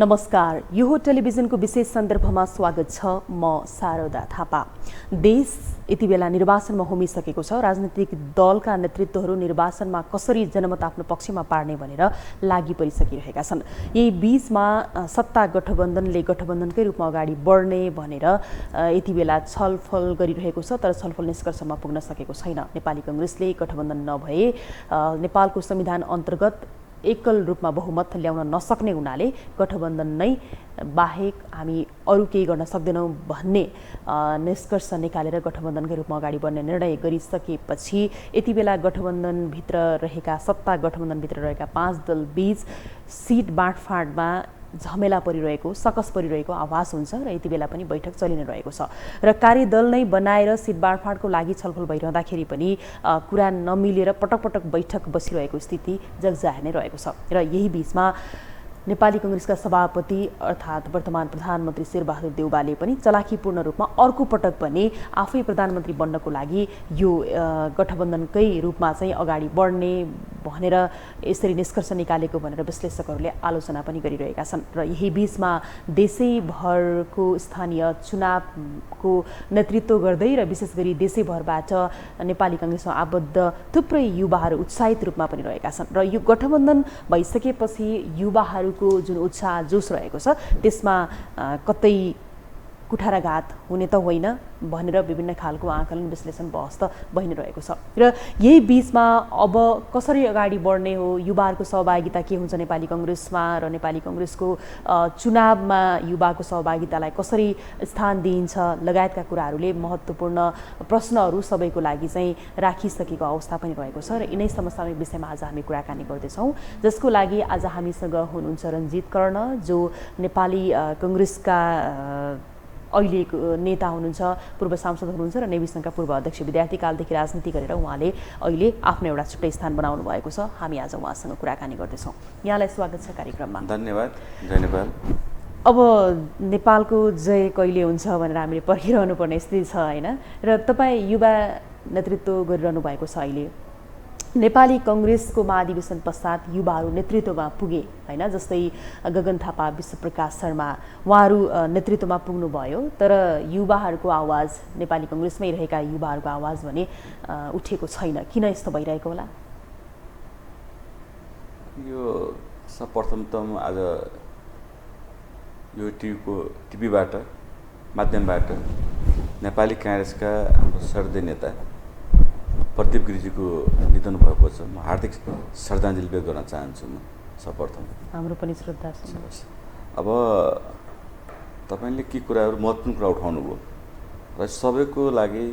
नमस्कार, यो हो टेलिभिजनको विशेष सन्दर्भमा स्वागत छ। म शारदा थापा। देश यति बेला निर्वाचनमा होमिसकेको छ। राजनीतिक दलका नेतृत्वहरू निर्वाचनमा कसरी जनमत आफ्नो पक्षमा पार्ने भनेर लागि परिसकिरहेका छन्। यही बीचमा सत्ता गठबन्धनले गठबन्धनकै रूपमा अगाडि बढ्ने भनेर यति बेला छलफल गरिरहेको छ, तर छलफल निष्कर्षमा पुग्न सकेको छैन। नेपाली कांग्रेसले गठबन्धन नभए नेपालको संविधान अन्तर्गत एकल रूपमा बहुमत ल्याउन नसक्ने हुनाले गठबन्धन नै बाहेक हामी अरू केही गर्न सक्दैनौँ भन्ने निष्कर्ष निकालेर गठबन्धनकै रूपमा अगाडि बढ्ने निर्णय गरिसकेपछि यति बेला गठबन्धनभित्र रहेका सत्ता गठबन्धनभित्र रहेका 5 दल बीच सिट बाँडफाँडमा झमेला परिरहेको, सकस परिरहेको आभास हुन्छ र यति बेला पनि बैठक चलि नै रहेको छ र कार्यदल नै बनाएर सिट बाँडफाँडको लागि छलफल भइरहँदाखेरि पनि कुरा नमिलेर पटक पटक बैठक बसिरहेको स्थिति जगजाहेर नै रहेको छ। र यही बीचमा नेपाली कांग्रेसका सभापति अर्थात् वर्तमान प्रधानमन्त्री शेरबहादुर देउवाले पनि चलाखीपूर्ण रूपमा अर्को पटक पनि आफै प्रधानमन्त्री बन्नको लागि यो गठबन्धनकै रूपमा चाहिँ अगाडि बढ्ने भनेर यसरी निष्कर्ष निकालेको भनेर विश्लेषकहरूले आलोचना पनि गरिरहेका छन्। र यही बीचमा देशैभरको स्थानीय चुनावको नेतृत्व गर्दै र विशेष गरी देशैभरबाट नेपाली कांग्रेसमा आबद्ध थुप्रै युवाहरू उत्साहित रूपमा पनि रहेका छन् र यो गठबन्धन भइसकेपछि युवाहरू को जुन उत्साह जोश रहेको छ त्यसमा कतै कुठाराघात हुने त होइन भनेर विभिन्न खालको आकलन विश्लेषण बहस त भइ नै रहेको छ। र यही बीचमा अब कसरी अगाडि बढ्ने हो, युवाहरूको सहभागिता के हुन्छ नेपाली कांग्रेसमा र नेपाली कांग्रेसको चुनावमा युवाको सहभागितालाई कसरी स्थान दिइन्छ लगायतका कुराहरूले महत्त्वपूर्ण प्रश्नहरू सबैको लागि चाहिँ राखिसकेको अवस्था पनि रहेको छ। र यिनै समसामयिक विषयमा आज हामी कुराकानी गर्दैछौँ, जसको लागि आज हामीसँग हुनुहुन्छ रञ्जित कर्ण, जो नेपाली कांग्रेसका अहिलेको नेता हुनुहुन्छ, पूर्व सांसद हुनुहुन्छ र नेभी सङ्घका पूर्व अध्यक्ष। विद्यार्थी कालदेखि राजनीति गरेर उहाँले अहिले आफ्नो एउटा छुट्टै स्थान बनाउनु भएको छ। हामी आज उहाँसँग कुराकानी गर्दैछौँ। यहाँलाई स्वागत छ कार्यक्रममा। धन्यवाद। जय नेपाल। अब नेपालको जय कहिले हुन्छ भनेर हामीले पर्खिरहनु पर्ने स्थिति छ होइन, र तपाईँ युवा नेतृत्व गरिरहनु भएको छ। अहिले नेपाली कांग्रेसको महाधिवेशन पश्चात युवाहरू नेतृत्वमा पुगे होइन, जस्तै गगन थापा, विश्वप्रकाश शर्मा, उहाँहरू नेतृत्वमा पुग्नुभयो, तर युवाहरूको आवाज, नेपाली कांग्रेसमै रहेका युवाहरूको आवाज भने उठेको छैन। किन यस्तो भइरहेको होला? यो सर्वप्रथम त म आज यो टिभीबाट माध्यमबाट नेपाली कांग्रेसका हाम्रो श्रद्धेय नेता प्रदीप गिरिजीको निधन भएको छ। म हार्दिक श्रद्धाञ्जली व्यक्त गर्न चाहन्छु। म सर्वप्रथम हाम्रो पनि श्रद्धा छ। अब तपाईँले के कुराहरू महत्त्वपूर्ण कुरा उठाउनुभयो र सबैको लागि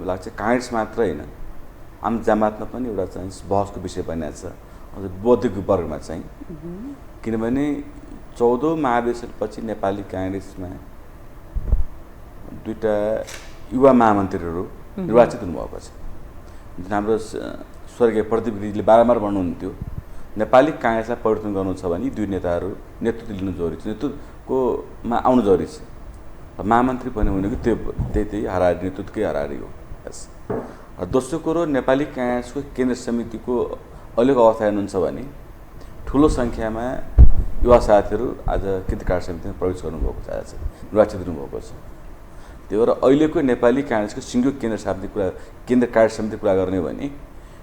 लाग्छ, कांग्रेस मात्र होइन आम जमातमा पनि एउटा चाहिँ बहसको विषय बनिएको छ बौद्धिक वर्गमा चाहिँ। किनभने 14औं महाधिवेशनपछि नेपाली कांग्रेसमा 2टा युवा महामन्त्रीहरू निर्वाचित हुनुभएको छ। जुन हाम्रो स्वर्गीय प्रदीप गिरिजीले बारम्बार भन्नुहुन्थ्यो, नेपाली कांग्रेसलाई परिवर्तन गर्नु छ भने 2 नेताहरू नेतृत्व लिनु जरुरी छ, नेतृत्वमा आउनु जरुरी छ। महामन्त्री पनि भनेको त्यही हाराहारी नेतृत्वकै हाराहारी हो। र दोस्रो कुरो, नेपाली कांग्रेसको केन्द्र समितिको अहिलेको अवस्था हेर्नुहुन्छ भने ठुलो सङ्ख्यामा युवा साथीहरू आज केन्द्र कार्य समितिमा प्रवेश गर्नुभएको छ, आज निर्वाचित हुनुभएको छ। त्यो भएर अहिलेको नेपाली कांग्रेसको सिङ्गो केन्द्र कार्य समिति कुरा गर्ने भने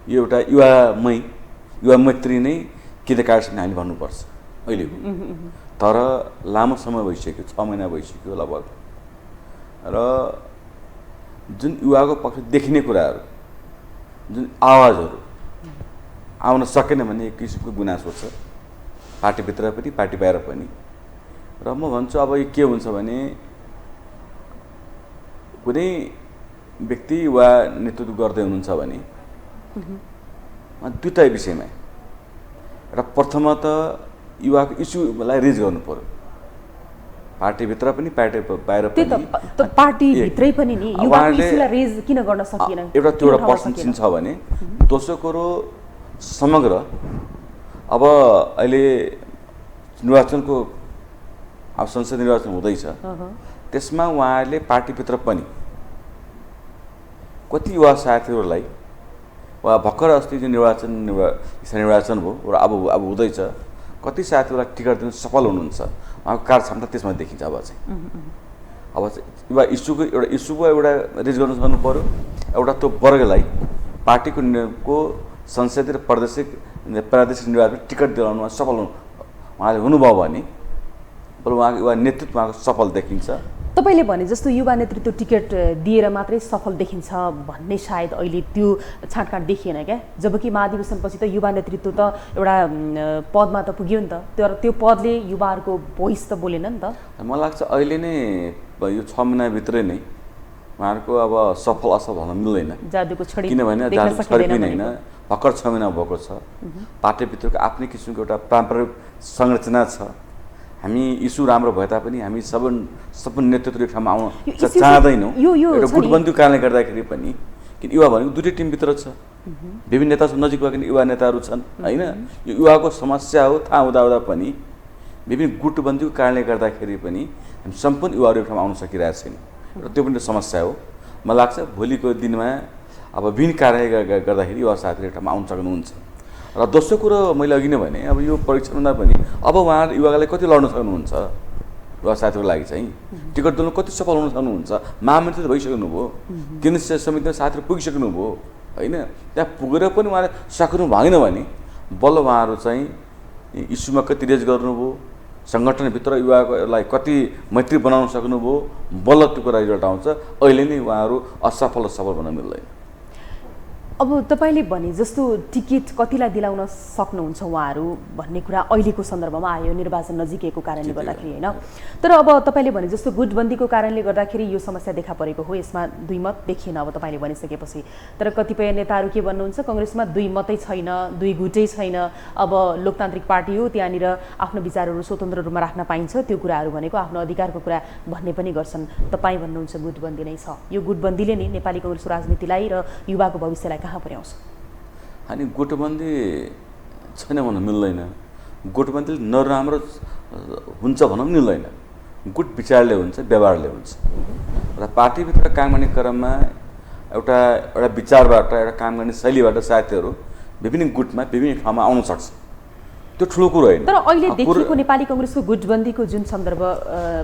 यो एउटा युवा मैत्री नै केन्द्र कार्य समिति हामीले भन्नुपर्छ अहिलेको। तर लामो समय भइसक्यो, 6 महिना भइसक्यो लगभग, र जुन युवाको पक्ष देखिने कुराहरू, जुन आवाजहरू आउन सकेन भने एक किसिमको गुनासो छ, पार्टीभित्र पनि पार्टी बाहिर पनि। र म भन्छु अब यो के हुन्छ भने कुनै व्यक्ति वा नेतृत्व गर्दै हुनुहुन्छ भने 2टा विषयमा, र प्रथमत युवाको इस्युलाई रेज गर्नु पर्यो, पार्टीभित्र पनि पार्टी बाहिर पनि। पार्टीभित्रै पनि नि युवाको इस्युलाई रेज किन गर्न सकिएन? एउटा त्यो एउटा पर्सेन्ट छ भने। दोस्रो कुरो, समग्र अब अहिले निर्वाचनको अब संसद निर्वाचन हुँदैछ, त्यसमा उहाँहरूले पार्टीभित्र पनि कति युवा साथीहरूलाई वा भर्खर अस्ति जुन निर्वाचन भयो र अब हुँदैछ, कति साथीहरूलाई टिकट दिनु सफल हुनुहुन्छ, उहाँको कार्यक्षमता त्यसमा देखिन्छ। अब चाहिँ युवा इस्युको एउटा रेज गर्न सक्नु पऱ्यो, एउटा त्यो वर्गलाई पार्टीको संसदीय र प्रादेशिक निर्वाचनमा टिकट दिलाउनुमा सफल उहाँले हुनुभयो भने बरु उहाँको युवा नेतृत्व उहाँको सफल देखिन्छ। तपाईँले भने जस्तो युवा नेतृत्व टिकट दिएर मात्रै सफल देखिन्छ भन्ने सायद अहिले त्यो छाँटकाँट देखिएन क्या, जबकि महाधिवेशनपछि त युवा नेतृत्व त एउटा पदमा त पुग्यो नि त, तर त्यो पदले युवाहरूको भोइस त बोलेन नि त। मलाई लाग्छ अहिले नै यो 6 महिनाभित्रै नै उहाँहरूको अब सफल असफल भन्न मिल्दैन, जादुको छडी, किनभने जादुको छडी पनि होइन, भर्खर 6 महिना भएको छ। पार्टीभित्रको आफ्नै किसिमको एउटा पारम्परिक संरचना छ। हामी इस्यु राम्रो भए तापनि हामी सबै नेतृत्व एक ठाउँमा आउन चाहँदैनौँ, एउटा गुटबन्दीको कारणले गर्दाखेरि पनि। किन युवा भनेको दुईटै टिमभित्र छ, विभिन्न नेतासँग नजिक भएको युवा नेताहरू छन् होइन। यो युवाको समस्या हो, थाहा हुँदा पनि विभिन्न गुटबन्दीको कारणले गर्दाखेरि पनि हामी सम्पूर्ण युवाहरू एक ठाउँमा आउन सकिरहेको छैन र त्यो पनि समस्या हो। मलाई लाग्छ भोलिको दिनमा अब विभिन्न कारणले गर्दाखेरि युवा साथीहरू एक ठाउँमा आउन सक्नुहुन्छ। र दोस्रो कुरो मैले अघि नै भने अब यो परीक्षणमा पनि अब उहाँहरू युवालाई कति लड्न सक्नुहुन्छ, युवा साथीहरूको लागि चाहिँ टिकट दिनु कति सफल हुन सक्नुहुन्छ। महामन्त्री त भइसक्नुभयो, केन्द्रीय समितिमा साथीहरू पुगिसक्नुभयो होइन, त्यहाँ पुगेर पनि उहाँले सक्नु भएन भने बल्ल उहाँहरू चाहिँ इस्युमा कति रेज गर्नुभयो, सङ्गठनभित्र युवालाई कति मैत्री बनाउन सक्नुभयो, बल्ल त्यो कुरा रिजल्ट आउँछ। अहिले नै उहाँहरू असफल सफल भन्न मिल्दैन। अब तपाईँले भने जस्तो टिकट कतिलाई दिलाउन सक्नुहुन्छ उहाँहरू भन्ने कुरा अहिलेको सन्दर्भमा आयो निर्वाचन नजिकैको कारणले गर्दाखेरि होइन। तर अब तपाईँले भने जस्तो गुटबन्दीको कारणले गर्दाखेरि यो समस्या देखा परेको हो, यसमा दुई मत देखिएन अब तपाईँले भनिसकेपछि। तर कतिपय नेताहरू के भन्नुहुन्छ, कङ्ग्रेसमा दुई मतै छैन, दुई गुटै छैन, अब लोकतान्त्रिक पार्टी हो, त्यहाँनिर आफ्नो विचारहरू स्वतन्त्र रूपमा राख्न पाइन्छ, त्यो कुराहरू भनेको आफ्नो अधिकारको कुरा भन्ने पनि गर्छन्। तपाईँ भन्नुहुन्छ गुटबन्दी नै छ, यो गुटबन्दीले नै नेपाली कङ्ग्रेसको राजनीतिलाई र युवाको भविष्यलाई कहाँ पुर्याउँछ? अनि गुटबन्दी छैन भन्न मिल्दैन, गुटबन्दीले नराम्रो हुन्छ भन्न पनि मिल्दैन। गुट विचारले हुन्छ, व्यवहारले हुन्छ र पार्टीभित्र काम गर्ने क्रममा एउटा विचारबाट, एउटा काम गर्ने शैलीबाट साथीहरू विभिन्न गुटमा विभिन्न ठाउँमा आउन सक्छ, त्यो ठुलो कुरो होइन। तर अहिले देखिएको नेपाली कङ्ग्रेसको गुटबन्दीको जुन सन्दर्भ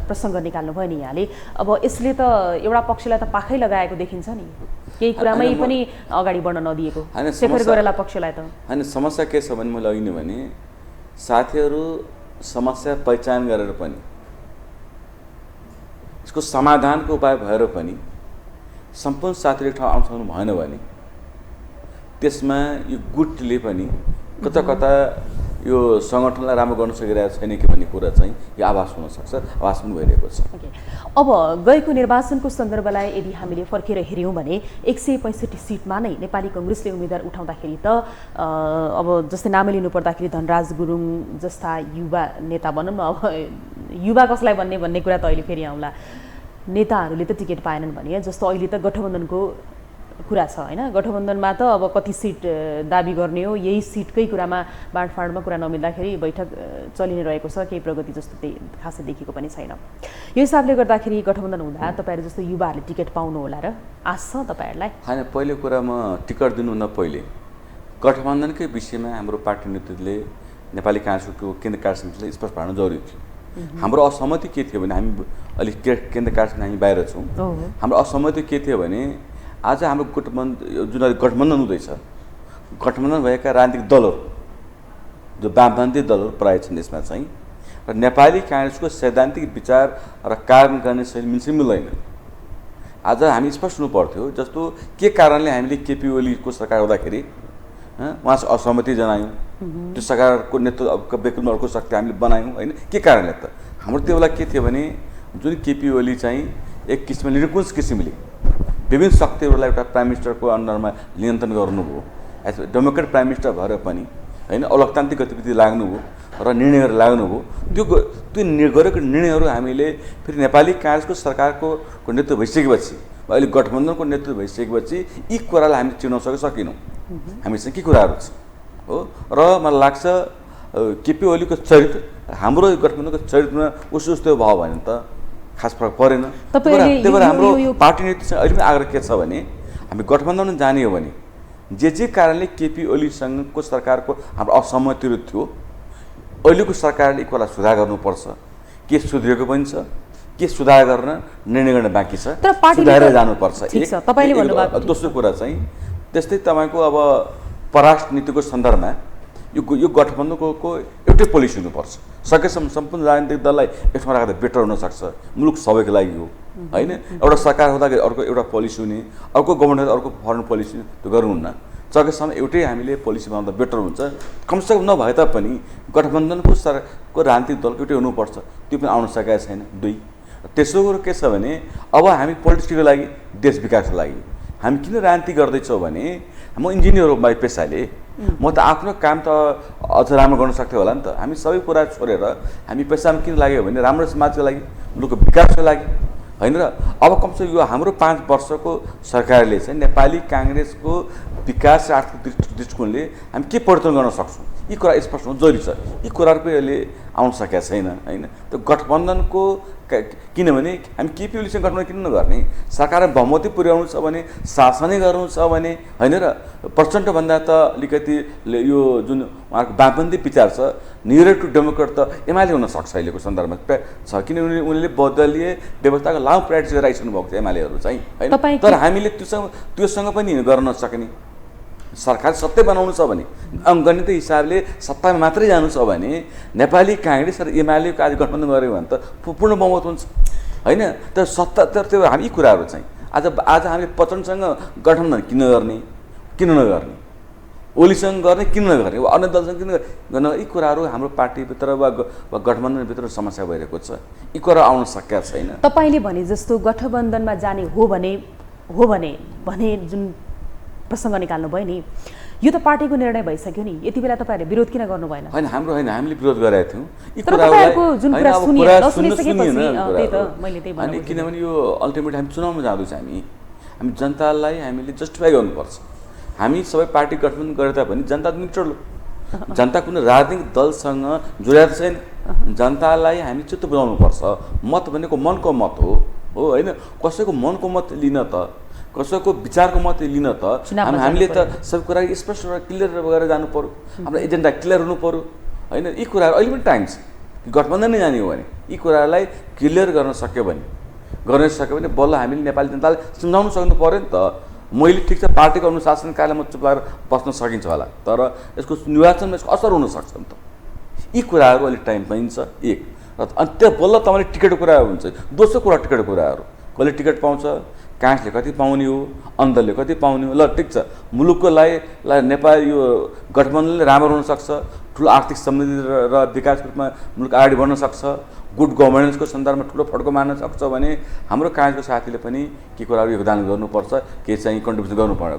प्रसङ्ग निकाल्नु भयो नि यहाँले, अब यसले त एउटा पक्षलाई त पाखै लगाएको देखिन्छ नि, केही कुरामै पनि अगाडि बढ्न नदिएको शेखर गोरेला पक्षलाई त होइन। समस्या के छ भने मैले अघि नै भने साथीहरू समस्या पहिचान गरेर पनि यसको समाधानको उपाय भएर पनि सम्पूर्ण साथीहरू ठाउँ आउन सक्नु भएन भने त्यसमा यो गुटले पनि कता कता यो सङ्गठनलाई राम्रो गर्न सकिरहेको छैन कि भन्ने कुरा चाहिँ यो आभास हुनसक्छ, आभास पनि भइरहेको छ। अब गएको निर्वाचनको सन्दर्भलाई यदि हामीले फर्केर हेऱ्यौँ भने 165 सिटमा नै नेपाली कङ्ग्रेसले उम्मेदवार उठाउँदाखेरि त अब जस्तै नामै लिनु पर्दाखेरि धनराज गुरुङ जस्ता युवा नेता भनौँ न, अब युवा कसलाई भन्ने कुरा त अहिले फेरि आउँला, नेताहरूले त टिकट पाएनन् भने जस्तो अहिले त गठबन्धनको कुरा छ होइन। गठबन्धनमा त अब कति सिट दाबी गर्ने हो, यही सिटकै कुरामा बाँडफाँडमा कुरा नमिल्दाखेरि बैठक चलि नै रहेको छ, केही प्रगति जस्तो त्यही खासै देखेको पनि छैन। यो हिसाबले गर्दाखेरि गठबन्धन हुँदा तपाईँहरू जस्तो युवाहरूले टिकट पाउनु होला र आश छ तपाईँहरूलाई? होइन, पहिलो कुरा म टिकट दिनुभन्दा पहिले गठबन्धनकै विषयमा हाम्रो पार्टी नेतृत्वले नेपाली काङ्ग्रेसको केन्द्र कार्य समितिले स्पष्ट पार्न जरुरी थियो। हाम्रो असहमति के थियो भने हामी अलिक केन्द्र कार्य समिति हामी बाहिर छौँ, हाम्रो असहमति के थियो भने आज हाम्रो जुन गठबन्धन हुँदैछ, गठबन्धन भएका राजनीतिक दलहरू जो वामपन्थी दलहरू प्राय छन् यसमा चाहिँ, र नेपाली काङ्ग्रेसको सैद्धान्तिक विचार र कार्य गर्ने शैली मिल्दैन। आज हामी स्पष्ट हुनु पर्थ्यो, जस्तो के कारणले हामीले केपी ओलीको सरकार हुँदाखेरि उहाँसँग असहमति जनायौँ, त्यो सरकारको नेतृत्व व्यक्तित्व अर्को शक्ति हामीले बनायौँ होइन, के कारणले त हाम्रो त्यो बेला के थियो भने जुन केपी ओली चाहिँ एक किसिमले निरङ्कुश किसिमले विभिन्न शक्तिहरूलाई एउटा प्राइम मिनिस्टरको अन्डरमा नियन्त्रण गर्नुभयो, डेमोक्रेट प्राइम मिनिस्टर भएर पनि होइन, अलोकतान्त्रिक गतिविधि लाग्नुभयो र निर्णयहरू लाग्नुभयो। त्यो गरेको निर्णयहरू हामीले फेरि नेपाली काङ्ग्रेसको सरकारको नेतृत्व भइसकेपछि, अहिले गठबन्धनको नेतृत्व भइसकेपछि यी कुरालाई हामीले चिर्न सकेनौँ। हामीसँग के कुराहरू छ हो, र मलाई लाग्छ केपी ओलीको चरित्र हाम्रो गठबन्धनको चरित्रमा उस्तो भयो भने त खास फरक परेन। त्यही भएर हाम्रो पार्टी नेतृत्वसँग अहिले पनि आग्रह के छ भने हामी गठबन्धनमा जाने हो भने जे कारणले केपी ओलीसँगको सरकारको हाम्रो असहमतिहरू थियो अहिलेको सरकारले यी कुरा सुधार गर्नुपर्छ, के सुध्रिएको पनि छ, के सुधार गर्न निर्णय गर्न बाँकी छ, सुधारेर जानुपर्छ। दोस्रो कुरा चाहिँ त्यस्तै तपाईँको अब परराष्ट्र नीतिको सन्दर्भमा यो गठबन्धनको एउटै पोलिसी हुनुपर्छ। सकेसम्म सम्पूर्ण राजनीतिक दललाई यसमा राख्दा बेटर हुनसक्छ, मुलुक सबैको लागि हो होइन। एउटा सरकार हुँदाखेरि अर्को एउटा पोलिसी हुने, अर्को गभर्मेन्ट अर्को फरेन पोलिसी त्यो गर्नुहुन्न। सकेसम्म एउटै हामीले पोलिसी बनाउँदा बेटर हुन्छ। कमसेकम नभए तापनि गठबन्धनको सरकारको राजनीतिक दलको एउटै हुनुपर्छ, त्यो पनि आउन सकेको छैन। 2 तेस्रो कुरो के छ भने अब हामी पोलिटिक्सको लागि, देश विकासको लागि हामी किन राजनीति गर्दैछौँ भने म इन्जिनियर हो बाई पेसाले, म त आफ्नो काम त अझ राम्रो गर्न सक्थेँ होला नि त। हामी सबै कुरा छोडेर हामी पेसामा किन लाग्यो भने राम्रो समाजको लागि, मुलुकको विकासको लागि होइन र। अब कमसेकम यो हाम्रो 5 वर्षको सरकारले चाहिँ नेपाली काङ्ग्रेसको विकास र आर्थिक दृष्टिकोणले हामी के परिवर्तन गर्न सक्छौँ, यी कुरा स्पष्ट हुनु जरुरी छ। यी कुराहरूको अहिले आउन सकेको छैन होइन। त्यो गठबन्धनको किनभने हामी केपी ओलीसँग गठबन्धन किन नगर्ने, सरकारमा बहुमती पुर्याउनु छ भने, शासनै गर्नु छ भने होइन र। प्रचण्डभन्दा त अलिकति यो जुन उहाँको वामपन्थी विचार छ, नियर टु डेमोक्रेट त एमाले हुनसक्छ अहिलेको सन्दर्भमा छ, किनभने उनले बहुदलीय व्यवस्थाको लामो प्र्याक्टिस गरेर आइसक्नु भएको छ एमालेहरू चाहिँ होइन। तर हामीले त्योसँग पनि गर्न नसक्ने, सरकार सत्तै बनाउनु छ भने, अङ्कगणित हिसाबले सत्तामा मात्रै जानु छ भने नेपाली काङ्ग्रेस र एमालेको आज गठबन्धन गऱ्यो भने त पूर्ण बहुमत हुन्छ होइन। तर सत्ता तर त्यो हामी यी कुराहरू चाहिँ आज हामीले प्रचण्डसँग गठबन्धन किन नगर्ने, ओलीसँग गर्ने किन नगर्ने, अन्य दलसँग किन गर्न, यी कुराहरू हाम्रो पार्टीभित्र वा गठबन्धनभित्र समस्या भइरहेको छ। यी कुरा आउन सकेका छैन। तपाईँले भने जस्तो गठबन्धनमा जाने हो भने जुन प्रसङ्ग निकाल्नु भयो नि, यो त पार्टीको निर्णय भइसक्यो नि, यति बेला तपाईँहरूले विरोध किन गर्नु भएन? होइन हामीले विरोध गरेका थियौँ यी कुराहरूलाई, किनभने यो अल्टिमेट हामी चुनावमा जाँदैछ। हामी जनतालाई हामीले जस्टिफाई गर्नुपर्छ। हामी सबै पार्टी गठबन्धन गरे तापनि जनता न्युट्रल हो, जनता कुनै राजनीतिक दलसँग जोडिएको छैन। जनतालाई हामी चित्त बुझाउनुपर्छ। मत भनेको मनको मत हो होइन। कसैको मनको मत लिन त, कसैको विचारको मत लिन त हामीले त सबै कुरा स्पष्ट र क्लियर गरेर जानु पर्यो, हाम्रो एजेन्डा क्लियर हुनु पर्यो होइन। यी कुराहरू अहिले पनि टाइम छ गठबन्धन नै जाने हो भने यी कुरालाई क्लियर गर्न सक्यो भने बल्ल हामीले नेपाली जनतालाई सम्झाउन सक्नु पर्यो नि त। मैले ठिक छ पार्टीको अनुशासन कार्यमा चुप लागेर बस्न सकिन्छ होला, तर यसको निर्वाचनमा यसको असर हुनसक्छ नि त। यी कुराहरू अहिले टाइम पाइन्छ एक, र अनि त्यो बल्ल तपाईँले टिकटको कुरा हुन्छ। दोस्रो कुरा टिकटको कुराहरू, कसले टिकट पाउँछ, काङ्ग्रेसले कति पाउने हो, अन्धले कति पाउने हो। ल ठिक छ, मुलुकको लागि नेपाल यो गठबन्धनले राम्रो हुनसक्छ, ठुलो आर्थिक समृद्धि र विकासको रूपमा मुलुक अगाडि बढ्न सक्छ, गुड गभर्नेन्सको सन्दर्भमा ठुलो फड्को मार्न सक्छ भने हाम्रो काङ्ग्रेसको साथीले पनि के कुराहरू योगदान गर्नुपर्छ, के चाहिँ कन्ट्रिब्युसन गर्नुपर्छ।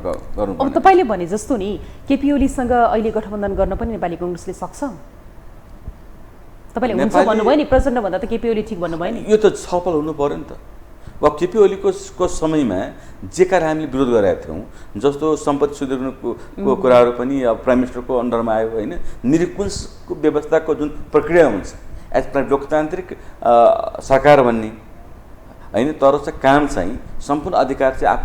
अब तपाईँले भने जस्तो नि केपी ओलीसँग अहिले गठबन्धन गर्न पनि नेपाली काङ्ग्रेसले सक्छ? तपाईँले हुन्छ भन्नुभयो नि, प्रचण्डभन्दा त केपी ओली ठिक भन्नुभयो नि। यो त छलफल हुनु पऱ्यो नि त। अब केपी ओलीको समयमा जे कार्य हामीले विरोध गरेका थियौँ, जस्तो सम्पत्ति सुधार्नुको कुराहरू पनि अब प्राइम मिनिस्टरको अन्डरमा आयो होइन। निरङ्कुशको व्यवस्थाको जुन प्रक्रिया हुन्छ एज पर लोकतान्त्रिक सरकार भन्ने होइन, तर चाहिँ काम चाहिँ सम्पूर्ण अधिकार चाहिँ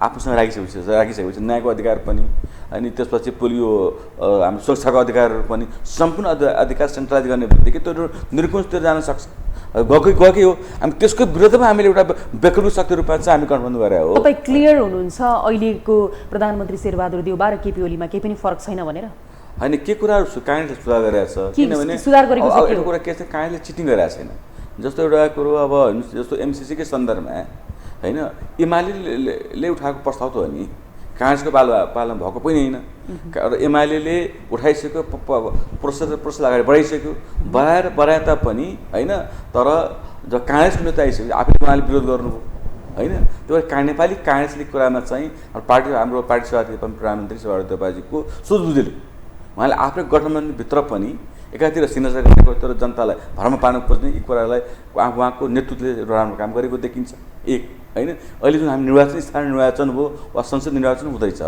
आफूसँग राखिसकेपछि न्यायको अधिकार पनि अनि त्यसपछि पोलियो हाम्रो सुरक्षाको अधिकारहरू पनि सम्पूर्ण अधिकार सेन्ट्रलाइज गर्ने बित्तिकै त्यो निरङ्कुशतिर जान सक्छ। गएकै हो हामी, त्यसको विरुद्धमा हामीले एउटा वैकल्पिक शक्ति रूपमा चाहिँ हामी गठबन्धन गरे हो। तपाईँ क्लियर हुनुहुन्छ अहिलेको प्रधानमन्त्री शेरबहादुर देउवा र केपी ओलीमा केही पनि फरक छैन भनेर? होइन, के कुराहरू काङ्ग्रेसले सुधार गरेको छ, किनभने एउटा कुरा के छ, काङ्ग्रेसले चिटिङ गरेको छैन। जस्तो एउटा कुरो अब जस्तो एमसिसीकै सन्दर्भमा होइन, एमाले उठाएको प्रस्ताव त हो नि, काङ्ग्रेसको पालामा भएको पनि होइन। र एमाले उठाइसक्यो, प्रोसेस अगाडि बढाइसक्यो, बढाए तापनि होइन, तर जब काङ्ग्रेसको नेता आइसक्यो आफूले उहाँले विरोध गर्नुभयो होइन। त्यो भएर नेपाली काङ्ग्रेसले कुरामा चाहिँ हाम्रो पार्टी सभापति प्रधानमन्त्री शेरबहादुर देउवाजीको सुझबुझले उहाँले आफ्नो गठबन्धनभित्र पनि एकातिर सिग्नेचर गरेको, तर जनतालाई भरमा पार्नु खोज्ने यी कुरालाई उहाँको नेतृत्वले राम्रो काम गरेको देखिन्छ एक होइन। अहिले जुन हामी निर्वाचन स्थानीय निर्वाचन भयो वा संसद निर्वाचन हुँदैछ,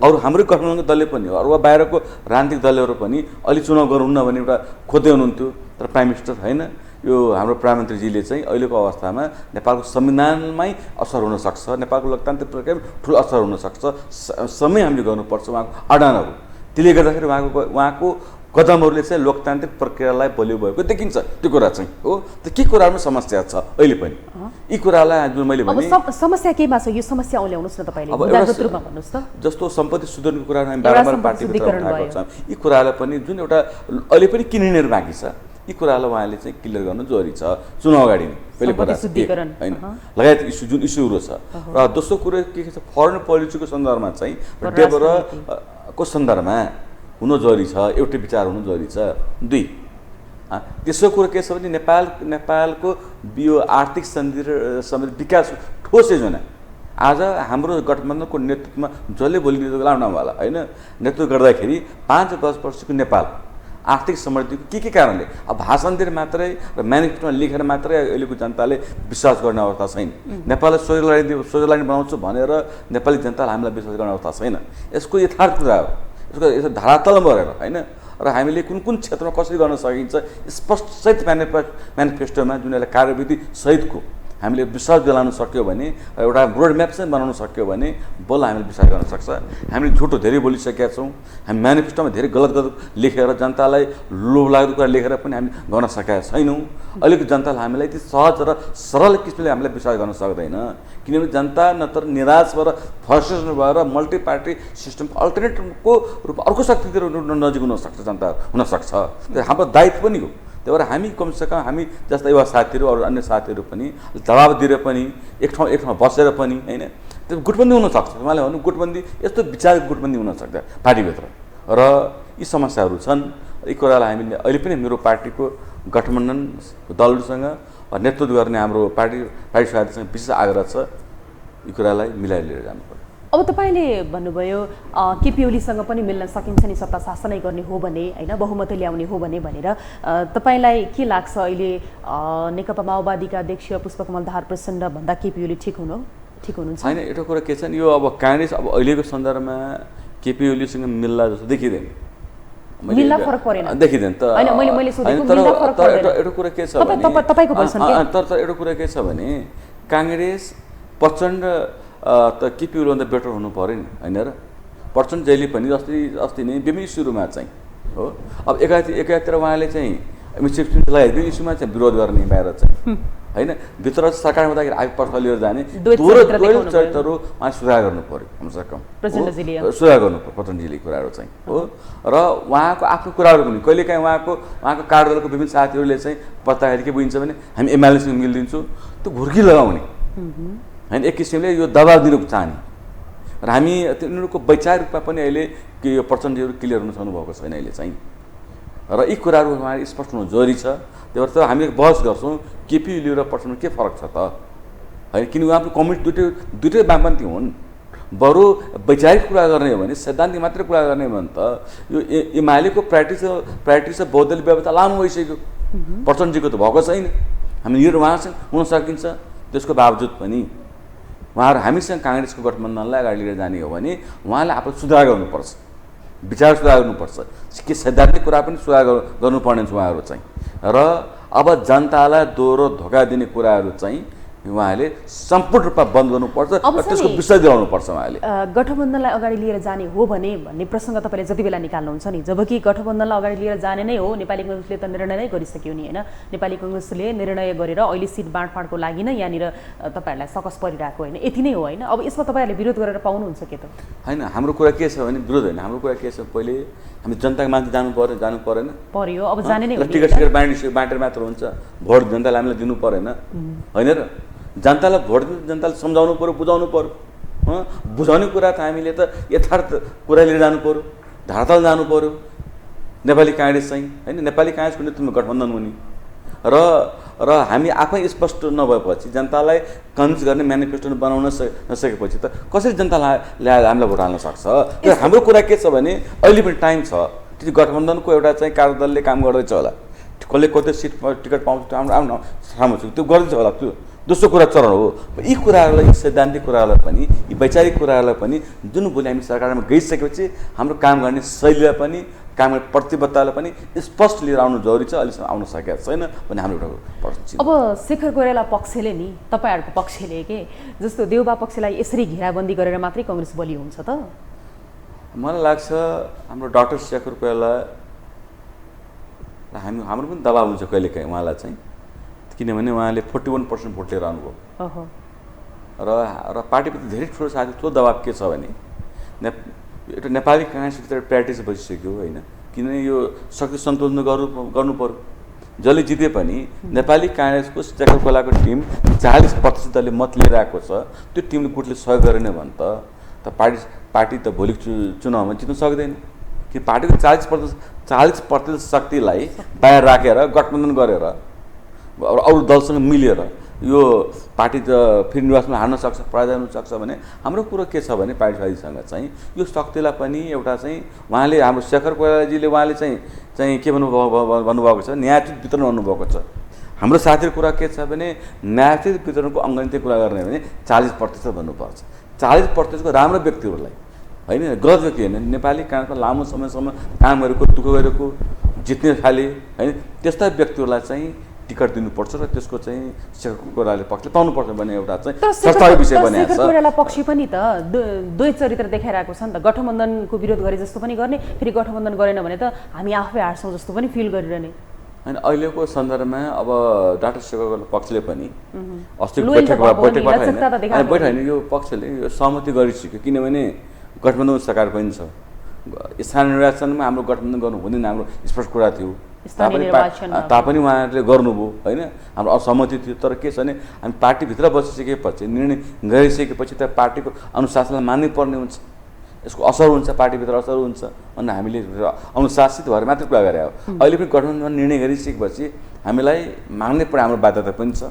अरू हाम्रो गठबन्धनको दलले पनि अरू वा बाहिरको राजनीतिक दलहरू पनि अलि चुनाव गरौँ न भन्ने एउटा खोज्दै हुनुहुन्थ्यो। तर प्राइम मिनिस्टर होइन, यो हाम्रो प्रधानमन्त्रीजीले चाहिँ अहिलेको अवस्थामा नेपालको संविधानमै असर हुनसक्छ, नेपालको लोकतान्त्रिक प्रक्रियामा ठुलो असर हुनसक्छ, समय हामीले गर्नुपर्छ उहाँको अडान हो। त्यसले गर्दाखेरि उहाँको कदमहरूले चाहिँ लोकतान्त्रिक प्रक्रियालाई बलियो भएको देखिन्छ त्यो कुरा चाहिँ हो त के कुरामा समस्या छ अहिले पनि यी कुरालाई जुन मैले भने समस्या केमा छ यो समस्या औल्याउनुस् न तपाईले बुदागत रूपमा भन्नुस् त जस्तो सम्पत्ति सुधारको कुरा हामी बारम्बार पार्टीभित्र उठाएको छौँ यी कुरालाई पनि जुन एउटा अहिले पनि किनिनेर बाँकी छ यी कुरालाई उहाँले चाहिँ क्लियर गर्नु जरुरी छ चुनाव अगाडि नै पहिले कुरा हैन लगायत इस्यु जुन इस्युहरू छ र दोस्रो कुरा के छ फरेन पोलिसीको सन्दर्भमा चाहिँ डेभलपको सन्दर्भमा हुनु जरुरी छ एउटै विचार हुनु जरुरी छ दुई तेस्रो कुरो के छ भने नेपालको यो आर्थिक समिति विकास ठोस योजना आज हाम्रो गठबन्धनको नेतृत्वमा जसले भोलि नेतृत्व लाउनवाला हैन नेतृत्व गर्दाखेरि 5-10 वर्षको नेपाल आर्थिक समृद्धिको के कारणले अब भाषणतिर मात्रै र म्यानिफेस्टोमा लेखेर मात्रै अहिलेको जनताले विश्वास गर्ने अवस्था छैन नेपाललाई स्विजरल्यान्ड बनाउँछु भनेर नेपाली जनताले हामीलाई विश्वास गर्ने अवस्था छैन यसको यथार्थ कुरा हो यसको धरातलमा बढेर हैन र हामीले कुन कुन क्षेत्रमा कसरी गर्न सकिन्छ स्पष्ट सहित म्यानिफेस्टोमा जुन एउटा कार्यविधि सहितको हामीले विश्वास दिलाउन सक्यो भने एउटा रोड म्याप चाहिँ बनाउन सक्यो भने बल्ल हामीले विश्वास गर्न सक्छ हामीले झुटो धेरै बोलिसकेका छौँ हामी म्यानिफेस्टोमा धेरै गलत लेखेर जनतालाई लोभ लाग्दो कुरा लेखेर पनि हामी गर्न सकेका छैनौँ अहिलेको जनताले हामीलाई यति सहज र सरल किसिमले हामीलाई विश्वास गर्न सक्दैन किनभने जनता नत्र निराश भएर फ्रस्ट्रेसन भएर मल्टी पार्टी सिस्टम अल्टरनेटिभको रूपमा अर्को शक्तितिर नजिक हुनसक्छ जनता हुनसक्छ हाम्रो दायित्व पनि हो त्यही भएर हामी कमसेकम हामी जस्ता युवा साथीहरू अरू अन्य साथीहरू पनि दबाब दिएर पनि एक ठाउँमा बसेर पनि हैन त्यो गुटबन्दी हुनसक्छ उहाँले भन्नु गुटबन्दी यस्तो विचारको गुटबन्दी हुनसक्छ पार्टीभित्र र यी समस्याहरू छन् यी कुरालाई हामीले अहिले पनि मेरो पार्टीको गठबन्धन दलहरूसँग नेतृत्व गर्ने हाम्रो पार्टी साथीसँग विशेष आग्रह छ यी कुरालाई मिलाएर लिएर जानुपर्छ अब तपाईले भन्नुभयो केपी ओलीसँग पनि मिल्न सकिन्छ नि सत्ता शासनै गर्ने हो भने हैन बहुमत ल्याउने हो भने भनेर तपाईलाई के लाग्छ अहिले नेकपा माओवादीका अध्यक्ष पुष्पकमल दाहाल प्रचण्ड भन्दा केपी ओली ठिक हुनुहुन्छ हैन एउटा कुरा के छ नि यो अब कांग्रेस अब अहिलेको सन्दर्भमा केपी ओलीसँग मिल्ला जस्तो देखिदैन मिल्ला फरक परेन देखिदैन त हैन मैले सोधेको मिल्ला फरक परेन एउटा कुरा के छ भने तपाईको भर्सन के तर एउटा कुरा के छ भने कांग्रेस प्रचण्ड त केपी ओलीभन्दा बेटर हुनु पर्यो नि हैन र प्रचण्ड जहिले पनि अस्ति नै विभिन्न इस्युमा चाहिँ हो अब एकातिर उहाँले चाहिँ लगायत विभिन्न इस्युमा चाहिँ विरोध गर्ने बाहिर चाहिँ हैन भित्र सरकार हुँदाखेरि आगे पर्छ लिएर जाने चरित्रहरू उहाँ सुधार गर्नु पर्यो कमसेकम सुधार गर्नु पर्यो प्रचण्डजीले कुराहरू चाहिँ हो र उहाँको आफ्नो कुराहरू पनि कहिलेकाहीँ उहाँको कार्यदलको विभिन्न साथीहरूले चाहिँ पत्ताखेरि के बुझिन्छ भने हामी एमएलएसँग मिलिदिन्छौँ त्यो घुर्की लगाउने हैन एक किसिमले यो दबाब दिनु चाहने र हामी तिनीहरूको वैचारिक रूपमा पनि अहिले के यो प्रचण्डजीहरू क्लियर हुन सक्नुभएको छैन अहिले चाहिँ र यी कुराहरू उहाँले स्पष्ट हुनु जरुरी छ त्यही भएर हामी बहस गर्छौँ केपी ओली र प्रचण्डमा के फरक छ त हैन किन उहाँको कम्युनिटी दुइटै वामपन्थी हुन् बरु वैचारिक कुरा गर्ने हो भने सैद्धान्तिक मात्रै कुरा गर्ने हो भने त यो एमालेको प्र्याक्टिस बहुदलीय व्यवस्था लामो भइसक्यो प्रचण्डजीको त भएको छैन हामी लिएर उहाँसँग हुन सकिन्छ त्यसको बावजुद पनि उहाँहरू हामीसँग कांग्रेसको गठबन्धनलाई अगाडि लिएर जाने हो भने उहाँले आफ्नो सुधार गर्नुपर्छ विचार सुधार गर्नुपर्छ के सैद्धान्तिक कुरा पनि सुधार गर्नुपर्ने छ उहाँहरू चाहिँ र अब जनतालाई दोहोरो धोका दिने कुराहरू चाहिँ उहाँले सम्पूर्ण रूपमा बन्द गर्नुपर्छ र त्यसको विषय दिलाउनुपर्छ उहाँले गठबन्धनलाई अगाडि लिएर जाने हो भने भन्ने प्रसङ्ग तपाईँले जति बेला निकाल्नुहुन्छ नि जबकि गठबन्धनलाई अगाडि लिएर जाने नै हो नेपाली कांग्रेसले त निर्णय नै गरिसक्यो नि हैन नेपाली कांग्रेसले निर्णय गरेर अहिले सिट बाँडफाँडको लागि नै यहाँनिर तपाईहरुलाई सकस परिरहेको हैन यति नै हो हैन अब यसमा तपाईहरुले विरोध गरेर पाउनुहुन्छ के त हैन हाम्रो कुरा के छ भने विरोध हैन हाम्रो कुरा के छ पहिले हामी जनताको माथि जानु पर्यो अब जाने नै हो टिकट बाँडेर मात्र हुन्छ भोट जनताले हामीलाई दिनु पर्दैन हैन र जनतालाई भोट दिनु जनताले सम्झाउनु पर्यो बुझाउनु पर्यो बुझाउने कुरा त हामीले त यथार्थ कुरा लिएर जानु पर्यो धरातल जानु पर्यो नेपाली कांग्रेस चाहिँ हैन नेपाली कांग्रेसको नेतृत्वमा गठबन्धन हुने र हामी आफै स्पष्ट नभएपछि जनतालाई कन्भिन्स गर्ने म्यानिफेस्टो बनाउन नसकेपछि त कसरी जनताले हामीलाई भोट हाल्न सक्छ हाम्रो कुरा के छ भने अहिले पनि टाइम छ त्यो गठबन्धनको एउटा चाहिँ कार्यदलले काम गर्दैछ होला कसले कति सिट टिकट पाउँछ राम्रो छ त्यो गर्दैछ होला त्यो दोस्रो कुरा चरण हो यी कुराहरूलाई सैद्धान्तिक कुराहरूलाई पनि यी वैचारिक कुराहरूलाई पनि जुन भोलि हामी सरकारमा गइसकेपछि हाम्रो काम गर्ने शैलीलाई पनि काम गर्ने प्रतिबद्धतालाई पनि स्पष्ट लिएर आउनु जरुरी छ अहिलेसम्म आउन सकेको छैन भन्ने हाम्रो एउटा प्रश्न। अब शेखर कोइराला पक्षले नि तपाईहरुको पक्षले के जस्तो देउबा पक्षलाई यसरी घेराबन्दी गरेर मात्रै कांग्रेस बलियो हुन्छ त मलाई लाग्छ हाम्रो डाक्टर शेखर कोइराला र हाम्रो पनि दबाब हुन्छ कहिलेकाहीँ उहाँलाई चाहिँ, किनभने उहाँले 41% भोट लिएर आउनुभयो र पार्टीभित्र धेरै ठुलो साथी ठुलो दबाब के छ भने एउटा नेपाली काङ्ग्रेसभित्र प्र्याक्टिस भइसक्यो होइन, किनभने यो शक्ति सन्तुलन गर्नु पर्यो। जसले जिते पनि नेपाली काङ्ग्रेसको शेखर कोइरालाको टिम 40% मत लिएर आएको छ, त्यो टिमले गुटले सहयोग गरेन भने त पार्टी त भोलि चुनावमा जित्न सक्दैन। कि पार्टीको 40% शक्तिलाई बाहिर राखेर गठबन्धन गरेर अरू दलसँग मिलेर यो पार्टी त फेरि निर्वाचनमा हार्न सक्छ, पराजय हुन सक्छ भने हाम्रो कुरो के छ भने पार्टीसँग चाहिँ यो शक्तिलाई पनि एउटा चाहिँ उहाँले हाम्रो शेखर कोइरालाजीले उहाँले चाहिँ के भन्नुभएको छ, न्यायोचित वितरण भन्नुभएको छ। हाम्रो साथीको कुरा के छ भने न्यायोचित वितरणको अङ्गनीय कुरा गर्ने भने 40% भन्नुपर्छ। 40%को राम्रो व्यक्तिहरूलाई होइन, गलत व्यक्ति होइन, नेपाली काङ्ग्रेसमा लामो समयसम्म काम गरेको, दुःख गरेको, जित्ने खाले होइन, त्यस्ता व्यक्तिहरूलाई चाहिँ टिकट दिनुपर्छ र त्यसको चाहिँ शेखर कोइरालाले पक्षले पाउनुपर्छ भन्ने एउटा चाहिँ प्रस्तावित विषय बनेको छ। शेखर कोइराला पक्ष पनि त दुई चरित्र देखाइरहेको छ नि त, गठबन्धनको विरोध गरे जस्तो पनि गर्ने, फेरि गठबन्धन गरेन भने त हामी आफै हार्छौँ जस्तो पनि फिल गरिरहने होइन। अहिलेको सन्दर्भमा अब डाक्टर शेखर कोइराला पक्षले पनि अस्तिको बैठक होइन, यो पक्षले यो सहमति गरिसक्यो, किनभने गठबन्धन सरकार पनि छ। स्थानीय निर्वाचनमा हाम्रो गठबन्धन गर्नु हुँदैन, हाम्रो स्पष्ट कुरा थियो, तापनि उहाँहरूले गर्नुभयो होइन, हाम्रो असहमति थियो। तर के छ भने हामी पार्टीभित्र बसिसकेपछि, निर्णय गरिसकेपछि त पार्टीको अनुशासनलाई मान्नै पर्ने हुन्छ, यसको असर हुन्छ, पार्टीभित्र असर हुन्छ भन्ने हामीले अनुशासित भएर मात्रै कुरा गरे हो। अहिले पनि गठबन्धनमा निर्णय गरिसकेपछि हामीलाई माग्नै पर्ने हाम्रो बाध्यता पनि छ।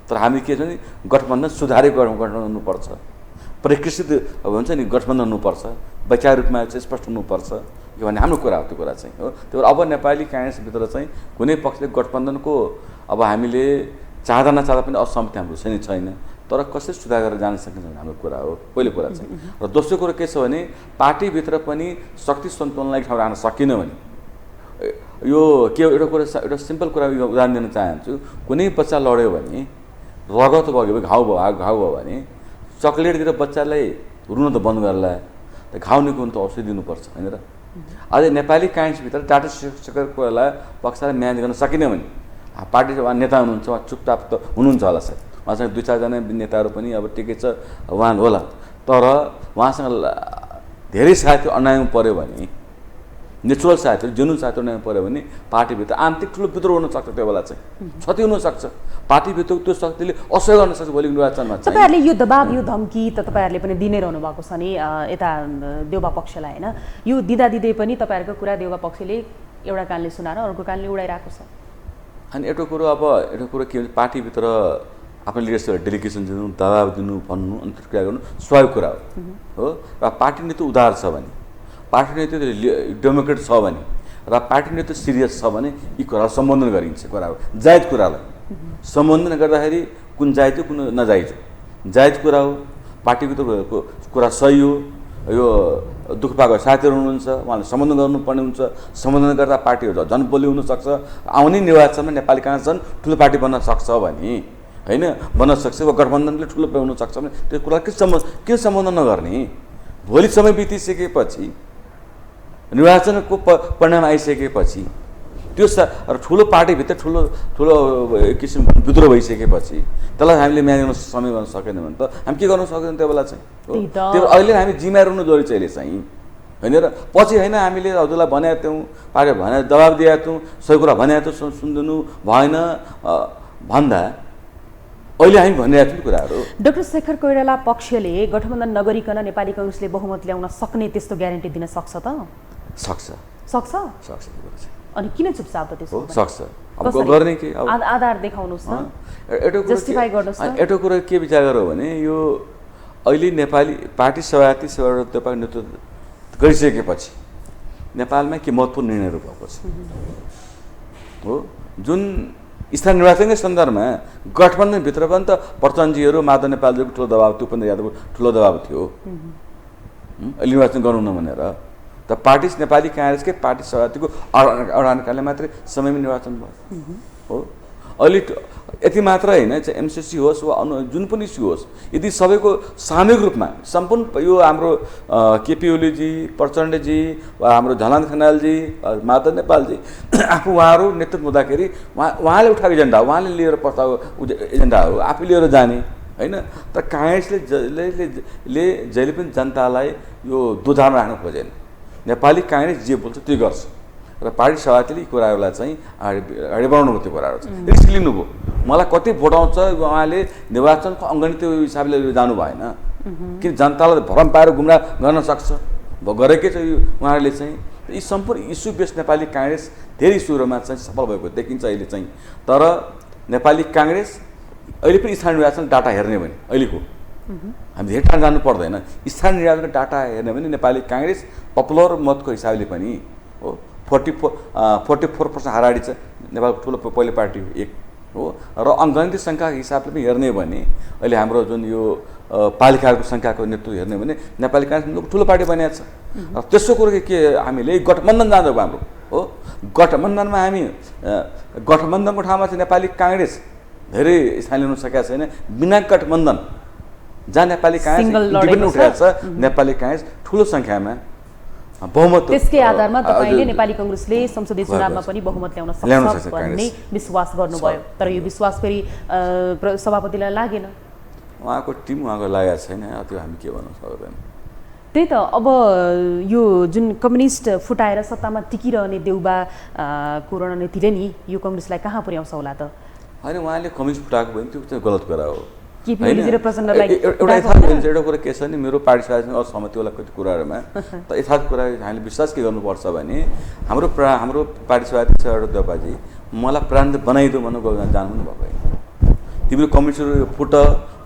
तर हामी के छ भने गठबन्धन सुधारेको गठबन्धन हुनुपर्छ, परिष्कृत हुन्छ नि गठबन्धन हुनुपर्छ, वैचारिक रूपमा चाहिँ स्पष्ट हुनुपर्छ, यो भन्ने हाम्रो कुरा हो। त्यो कुरा चाहिँ हो। त्यही भएर अब नेपाली काङ्ग्रेसभित्र चाहिँ कुनै पक्षले गठबन्धनको अब हामीले चाहँदा नचाहँदा पनि असहमति हाम्रो छैन, तर कसरी सुधार गरेर जान सकिन्छ भन्ने हाम्रो कुरा हो, पहिलो कुरा चाहिँ। र दोस्रो कुरो के छ भने पार्टीभित्र पनि शक्ति सन्तुलनलाई ठाउँ राख्न सकिन भने यो के एउटा कुरा, एउटा सिम्पल कुरा उदाहरण दिन चाहन्छु। कुनै बच्चा लड्यो भने, रगत बग्यो, घाउ भयो भने चक्लेट दिएर बच्चालाई रुन त बन्द गर्ला, त घाउ निको हुनु त औषधि दिनुपर्छ होइन र। अझै नेपाली काङ्ग्रेसभित्र डाक्टर शेखर कोइराला पक्षलाई म्यानेज गर्न सकिन भने पार्टी नेता हुनुहुन्छ, उहाँ चुपचाप त हुनुहुन्छ होला सायद, उहाँसँग 2-4 जना नेताहरू पनि अब ठिकै छ उहाँ होला, तर उहाँसँग धेरै साथी अन्यायमा पऱ्यो भने, नेचुरल साथीहरू जेन्युन साथीहरू अन्यायमा पऱ्यो भने पार्टीभित्र आन्तरिक ठुलो विद्रोह हुनसक्छ, त्यो बेला चाहिँ क्षति हुनसक्छ, पार्टीभित्रको त्यो शक्तिले असहयोग गर्न सक्छ भोलि निर्वाचनमा चाहिँ। तपाईँहरूले यो दबाब, यो धम्की त तपाईँहरूले पनि दिनै रहनु भएको छ नि यता देउबा पक्षलाई होइन, यो दिँदै पनि तपाईँहरूको कुरा देउबा पक्षले एउटा कानले सुनाएर अर्को कानले उडाइरहेको छ। अनि एउटा कुरो के भन्छ, पार्टीभित्र आफ्नो लिडरसिपलाई डेलिगेसन दिनु, दबाब दिनु, भन्नु, अनि कुरा गर्नु स्वाभाविक कुरा हो। र पार्टी नीति उदार छ भने, पार्टी नीति डेमोक्रेट छ भने र पार्टी नीति सिरियस छ भने यी कुराहरू सम्बोधन गरिन्छ। कुराहरू जायज कुरालाई सम्बोधन गर्दाखेरि कुन जायज हो कुन नजायज हो, जायज कुरा हो, पार्टीको कुरा सही हो। यो दुःख पाएको साथीहरू हुनुहुन्छ, उहाँले सम्बोधन गर्नुपर्ने हुन्छ, सम्बोधन गर्दा पार्टीहरू झन् बलियो हुनसक्छ। आउने निर्वाचनमा नेपाली काङ्ग्रेस झन् ठुलो पार्टी बन्न सक्छ भने होइन, बन्न सक्छ, वा गठबन्धनले ठुलो हुनसक्छ भने त्यो कुरा किन सम्बोधन नगर्ने। भोलि समय बितिसकेपछि, निर्वाचनको परिणाम आइसकेपछि, त्यो ठुलो पार्टीभित्र ठुलो किसिम विद्रोह भइसकेपछि त्यसलाई हामीले म्यानेज गर्न समय गर्न सकेन भने त हामी के गर्न सक्दैन त्यो बेला चाहिँ। त्यो अहिले हामी जिम्मेवार हुनु जरुरी छ अहिले चाहिँ होइन र। पछि होइन हामीले हजुरलाई भनेका थियौँ, पार्टी भने दबाब दिएका थियौँ, सही कुरा भनेका थियौँ, सुनिदिनु भएन भन्दा अहिले हामी भनिरहेको छौँ कुराहरू। डाक्टर शेखर कोइराला पक्षले गठबन्धन नगरिकन नेपाली काङ्ग्रेसले बहुमत ल्याउन सक्ने त्यस्तो ग्यारेन्टी दिन सक्छ त? सक्छ। अनि किन चुपचाप त त्यसो? सक्छ। अब गर्ने के, अब आधार देखाउनुस् न, जस्टिफाई गर्नुस् न। एउटा कुरा के विचार गरौँ भने यो अहिले नेपाली पार्टी सभापति सेवारत्न नेतृत्व गरिसकेपछि नेपालमा के महत्त्वपूर्ण निर्णयहरू भएको छ हो। जुन स्थानीय निर्वाचनकै सन्दर्भमा गठबन्धनभित्र पनि त प्रचण्डजीहरू, माधव नेपालजीको ठुलो दबाब थियो, उपेन्द्र यादवको ठुलो दबाब थियो निर्वाचन गरौँ न भनेर। त पार्टी नेपाली काङ्ग्रेसकै पार्टी सभापतिको अडानकालले मात्रै समयमा निर्वाचन भयो हो। अहिले यति मात्र होइन, एमसिसी होस् वा जुन पनि इस्यु होस्, यदि सबैको सामूहिक रूपमा सम्पूर्ण यो हाम्रो केपी ओलीजी, प्रचण्डजी वा हाम्रो झलनाथ खनालजी, माधव नेपालजी आफू उहाँहरू नेतृत्व हुँदाखेरि उहाँले उठाएको एजेन्डा, उहाँले लिएर प्रस्ताव एजेन्डा हो, आफू लिएर जाने होइन। तर काङ्ग्रेसले जहिले पनि जनतालाई यो दोधारमा राख्न खोजेन। नेपाली काङ्ग्रेस जे बोल्छ त्यो गर्छ र पार्टी सभापतिले यी कुराहरूलाई चाहिँ अगाडि बढाउनुको त्यो कुराहरू छ। रिस्क लिनुभयो, मलाई कति भोट आउँछ उहाँले निर्वाचनको अङ्गनी त्यो हिसाबले जानु भएन, किन जनतालाई भ्रम पाएर गुमराह गर्न सक्छ, गरेकै छ उहाँहरूले चाहिँ। यी सम्पूर्ण इस्यु बेस नेपाली काङ्ग्रेस धेरै इस्युहरूमा चाहिँ सफल भएको देखिन्छ अहिले चाहिँ। तर नेपाली काङ्ग्रेस अहिले पनि स्थानीय निर्वाचन डाटा हेर्ने भने अहिलेको हामी धेरै टाढा जानु पर्दैन, स्थानीय निर्वाचनको डाटा हेर्ने भने नेपाली काङ्ग्रेस पपुलर मतको हिसाबले पनि हो 44% हाराडी छ। नेपालको ठुलो पहिलो पार्टी हो, एक हो। र अङ्गनती सङ्ख्याको हिसाबले पनि हेर्ने भने अहिले हाम्रो जुन यो पालिकाको सङ्ख्याको नेतृत्व हेर्ने भने नेपाली काङ्ग्रेस ठुलो पार्टी बनिएको छ। र त्यसो कुरो के हामीले गठबन्धन जाँदै हाम्रो हो, गठबन्धनमा हामी गठबन्धनको ठाउँमा चाहिँ नेपाली काङ्ग्रेस धेरै स्थान लिन सकेका छैन। बिना गठबन्धन जहाँ नेपाली काङ्ग्रेस इन्डिपेन्डेन्ट उठेको छ, नेपाली काङ्ग्रेस ठुलो सङ्ख्यामा बहुमत, त्यसकै आधारमा तपाईँले नेपाली काङ्ग्रेसले संसदीय चुनावमा पनि बहुमत ल्याउन सक्छ भन्ने विश्वास गर्नुभयो। तर यो विश्वास फेरि सभापतिलाई लागेन, उहाँको टिम उहाँको लागेको छैन, त्यो हामी के भन्न सक्दैन। त्यही त अब यो जुन कम्युनिस्ट फुटाएर सत्तामा टिकिरहने देउबा को रणनीतिले नि यो काङ्ग्रेसलाई कहाँ पुर्याउँछ होला त? होइन, उहाँले कम्युनिस्ट फुटाएको भयो नि, त्यो चाहिँ गलत कुरा हो। एउटा कुरा के छ भने मेरो पार्टी साथीसँग असहमति होला कति कुराहरूमा, त यथार्थ कुरा हामीले विश्वास के गर्नुपर्छ भने हाम्रो पार्टी सभापति छ एउटा देउपाजी, मलाई प्रान्त बनाइदियो भन्नु जानु पनि भएको होइन। तिम्रो कम्युनिस्ट फुट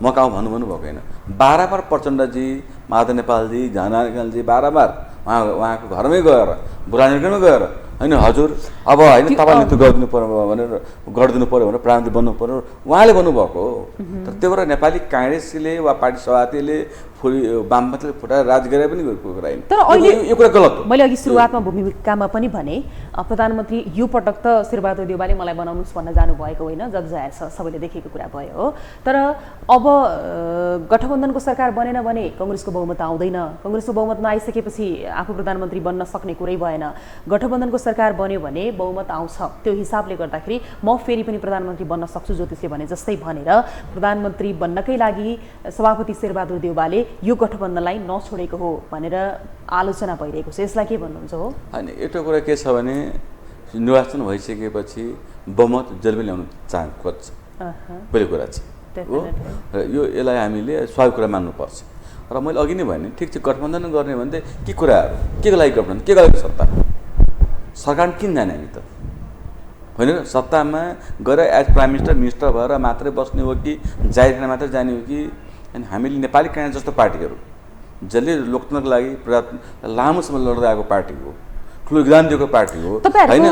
म कहाँ भन्नु भएको होइन। बारम्बार प्रचण्डजी, माधव नेपालजी, झलनाथजी बारम्बार उहाँको घरमै गएर बुढानीगढमै गएर होइन हजुर अब होइन तपाईँले त्यो गरिदिनु पर्यो भनेर प्रान्त बन्नु पर्यो उहाँले भन्नुभएको हो। तर त्यो भएर नेपाली काङ्ग्रेसले वा पार्टी सभापतिले वामपन्थीले फुटाएर राज गरे पनि कुरा होइन। तर अहिले यो कुरा गलत हो। मैले अघि सुरुवातमा भूमिकामा पनि भने प्रधानमन्त्री यो पटक त शेरबहादुर देउवाले मलाई बनाउनुहोस् भन्न जानुभएको होइन, जग जाहेर छ, सबैले देखेको कुरा भयो हो। तर अब गठबन्धनको सरकार बनेन भने काङ्ग्रेसको बहुमत आउँदैन, काङ्ग्रेसको बहुमत नआइसकेपछि आफू प्रधानमन्त्री बन्न सक्ने कुरै भएन। गठबन्धनको सरकार बन्यो भने बहुमत आउँछ, त्यो हिसाबले गर्दाखेरि म फेरि पनि प्रधानमन्त्री बन्न सक्छु ज्योतिषले भने जस्तै भनेर प्रधानमन्त्री बन्नकै लागि सभापति शेरबहादुर देउवाले यो गठबन्धनलाई नछोडेको हो भनेर आलोचना भइरहेको छ, यसलाई के भन्नुहुन्छ हो? होइन, एउटा कुरा के छ भने निर्वाचन भइसकेपछि बहुमत जहिले पनि ल्याउनु खोज्छ, पहिलो कुरा चाहिँ हो। यो यसलाई हामीले स्वाभाविक कुरा मान्नुपर्छ। र मैले अघि नै भने ठिक छ गठबन्धन गर्ने भने के कुराहरू, के को लागि गठबन्धन, के को लागि सत्ता, सरकार किन जाने हामी त होइन? सत्तामा गएर एज प्राइम मिनिस्टर भएर मात्रै बस्ने हो कि जाहिर खाना मात्रै जाने हो कि? अनि हामीले नेपाली काङ्ग्रेस जस्तो पार्टीहरू जसले लोकतन्त्रको लागि लामो समय लड्दै आएको पार्टी हो, ठुलो योगदान दिएको पार्टी हो होइन।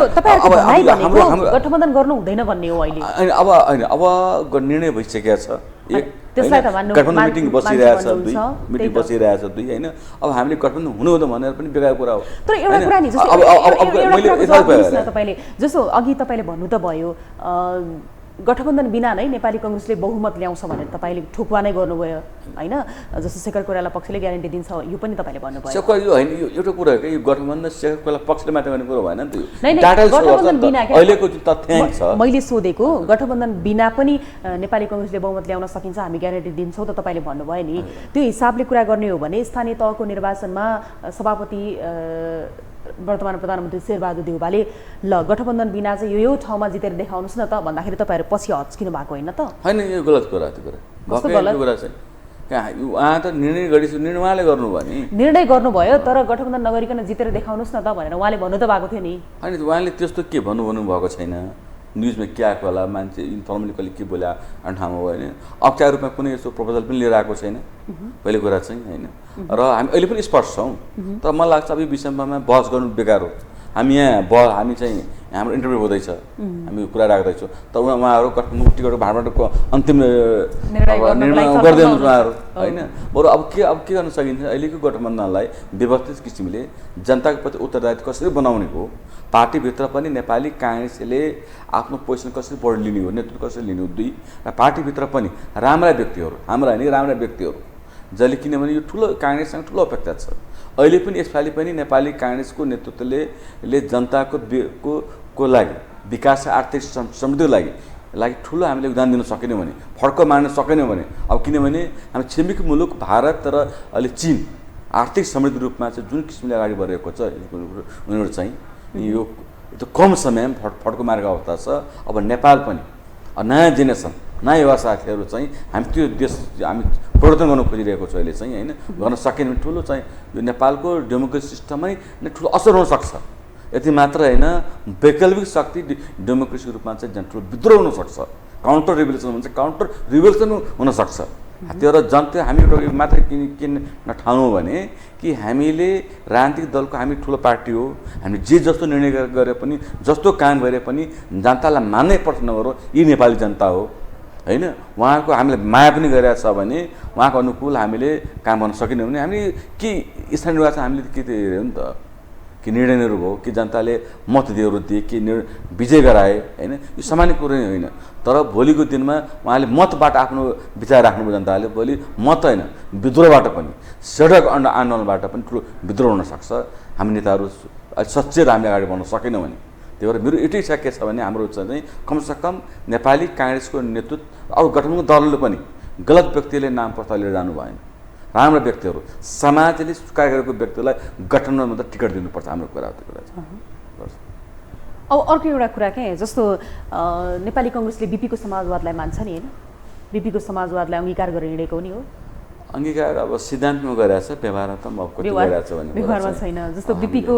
गठबन्धन गर्नु हुँदैन भन्ने हो अहिले। अब निर्णय भइसकेको छ, गठबन्धन मिटिङ बसिरहेछ, मिटिङ बसिरहेछ दुई होइन। अब हामीले गठबन्धन हुनु हुँदैन भनेर पनि बेकार कुरा हो। तर एउटा कुरा नि तपाईँले जस्तो अघि तपाईँले भन्नु त भयो गठबन्धन बिना नै नेपाली काङ्ग्रेसले बहुमत ल्याउँछ भनेर तपाईँले ठोकुवा नै गर्नुभयो होइन? जस्तो शेखर कोइराला पक्षले ग्यारेन्टी दिन्छ यो पनि तपाईँले भन्नुभयो। यो होइन, यो एउटा कुरा हो कि यो गठबन्धन शेखर कोइराला पक्षले मात्र गर्ने कुरो भएन नि त। गठबन्धन बिना अहिलेको जुन तथ्याङ्क छ मैले सोधेको गठबन्धन बिना पनि नेपाली काङ्ग्रेसले बहुमत ल्याउन सकिन्छ, हामी ग्यारेन्टी दिन्छौँ त तपाईँले भन्नुभयो नि। त्यो हिसाबले कुरा गर्ने हो भने स्थानीय तहको निर्वाचनमा सभापति वर्तमान प्रधानमन्त्री शेरबहादुर देउवाले ल गठबन्धन बिना चाहिँ यो ठाउँमा जितेर देखाउनुहोस् न त भन्दाखेरि तपाईँहरू पछि हच्किनु भएको होइन त? होइन, यो गलत कुरा, त्यो कुरा चाहिँ उहाँ त निर्णय गरिसक्यो, निर्णय उहाँले गर्नुभयो नि, निर्णय गर्नुभयो। तर गठबन्धन नगरिकन जितेर देखाउनुहोस् न त भनेर उहाँले भन्नु त भएको थियो नि। होइन, उहाँले त्यस्तो के भन्नुभएको छैन, न्युजमा के आएको होला, मान्छे इन्फर्मली कसले के बोला अन्य ठाउँमा भयो होइन। औपचारिक रूपमा कुनै यस्तो प्रपोजल पनि लिएर आएको छैन पहिलो कुरा चाहिँ होइन। र हामी अहिले पनि स्पष्ट छौँ, तर मलाई लाग्छ अब यो विषयमा बहस गर्नु बेकार हो। हामी चाहिँ हाम्रो इन्टरभ्यू हुँदैछ, हामी कुरा राख्दैछौँ, त उहाँहरू काठमाडौँ टिकटको भाँडाको अन्तिम निर्णय गरिदिनु उहाँहरू होइन। बरु अब के गर्न सकिन्छ, अहिलेको गठबन्धनलाई व्यवस्थित किसिमले जनताको प्रति उत्तरदायित्व कसरी बनाउने हो, पार्टीभित्र पनि नेपाली काङ्ग्रेसले आफ्नो पोजिसन कसरी बढी लिने हो, नेतृत्व कसरी लिने हो, दुई र पार्टीभित्र पनि राम्रा व्यक्तिहरू, हाम्रा होइन राम्रा व्यक्तिहरू जसले, किनभने यो ठुलो काङ्ग्रेससँग ठुलो अपेक्षा छ। अहिले पनि यसपालि पनि नेपाली काङ्ग्रेसको नेतृत्वले जनताको को लागि विकास आर्थिक समृद्धिको लागि ठुलो हामीले योगदान दिन सकेनौँ भने, फड्को मार्न सकेनौँ भने, अब किनभने हामी छिमेकी मुलुक भारत र अहिले चीन आर्थिक समृद्ध रूपमा चाहिँ जुन किसिमले अगाडि बढेको छ, उनीहरू चाहिँ यो कम समयमा फड्को मारेको अवस्था छ। अब नेपाल पनि नयाँ जेनेरेसन, नयाँ युवा साथीहरू चाहिँ हामी त्यो देश हामी परिवर्तन गर्न खोजिरहेको छौँ अहिले चाहिँ होइन। गर्न सकेन भने ठुलो चाहिँ यो नेपालको डेमोक्रेसी सिस्टममै नै ठुलो असर हुनसक्छ। यति मात्र होइन, वैकल्पिक शक्ति डेमोक्रेसीको रूपमा चाहिँ ठुलो विद्रोह हुनसक्छ, काउन्टर रिभोल्युसन भन्छ, काउन्टर रिभोल्युसन हुनसक्छ। त्यो र जनता हामी एउटा मात्र किन नठानौँ भने कि हामीले राजनीतिक दलको हामी ठुलो पार्टी हो, हामी जे जस्तो निर्णय गरे पनि, जस्तो काम गरे पनि जनतालाई मान्नै पर्छ नगरौँ, यी नेपाली जनता हो होइन। उहाँको हामीले माया पनि गरिरहेको छ भने उहाँको अनुकूल हामीले काम गर्न सकेनौँ भने हामी के स्थानीय निर्वाचन हामीले के हेऱ्यो नि त, कि निर्णयहरू भयो कि जनताले मत दिए कि विजय गराए होइन, यो सामान्य कुरो नै होइन। तर भोलिको दिनमा उहाँले मतबाट आफ्नो विचार राख्नुभयो जनताले, भोलि मत होइन विद्रोहबाट पनि, सडक आन्दोलनबाट पनि ठुलो विद्रोह हुनसक्छ। हामी नेताहरू सचेत हामीले अगाडि बढ्न सकेनौँ भने। त्यही भएर मेरो एउटै इच्छा के छ भने हाम्रो चाहिँ कमसेकम नेपाली काङ्ग्रेसको नेतृत्व अरू गठबन्धनको दलले पनि गलत व्यक्तिले नाम प्रस्ताव लिएर जानु भएन, राम्रा व्यक्तिहरू, समाजले स्वीकार गरेको व्यक्तिलाई गठबन्धनमा त टिकट दिनुपर्छ। हाम्रो कुरा त्यो कुरा छ। अब अर्को एउटा कुरा के, जस्तो नेपाली कङ्ग्रेसले बिपीको समाजवादलाई मान्छ नि होइन, बिपीको समाजवादलाई अङ्गीकार गरेर हिँडेको नि हो। अङ्गीकार अब सिद्धान्तमा गरिरहेछ, व्यवहारमा त अब कति गरिरहेछ भने व्यवहारमा छैन। जस्तो बिपीको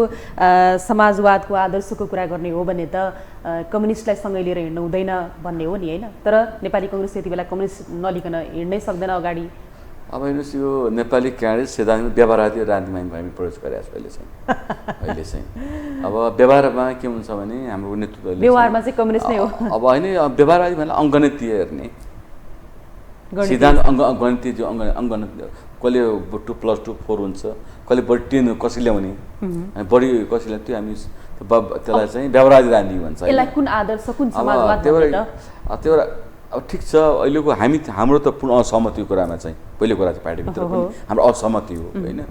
समाजवादको आदर्शको कुरा गर्ने हो भने त कम्युनिस्टलाई सँगै लिएर हिँड्नु हुँदैन भन्ने हो नि होइन। तर नेपाली कङ्ग्रेस यति बेला कम्युनिस्ट नलिकन हिँड्नै सक्दैन अगाडि। अब हेर्नुहोस्, यो नेपाली काङ्ग्रेस सिद्धान्तमा व्यवहारवादी राजनीतिमा हामी प्रवेश गरेका छौँ अहिले चाहिँ। अब व्यवहारमा के हुन्छ भने हाम्रो नेतृत्वले व्यवहारमा चाहिँ कम्युनिस्ट नै हो। अब होइन, व्यवहारवादी भन्दा अङ्गणितीय हेर्ने सिद्धान्त, गणितीय जो अङ्गणित कसले 2+2 4 हुन्छ, कसले बढी 10 कसरी ल्याउने, बढी कसरी ल्याउने, त्यो हामी त्यसलाई चाहिँ व्यवहारवादी राजनीति भन्छ। यसलाई कुन आदर्श कुन समाजवाद भन्छ? त्यो अब ठिक छ, अहिलेको हाम्रो त पूर्ण असहमतिको कुरामा चाहिँ पहिलो कुरा चाहिँ पार्टीभित्र पनि हाम्रो असहमति हो होइन।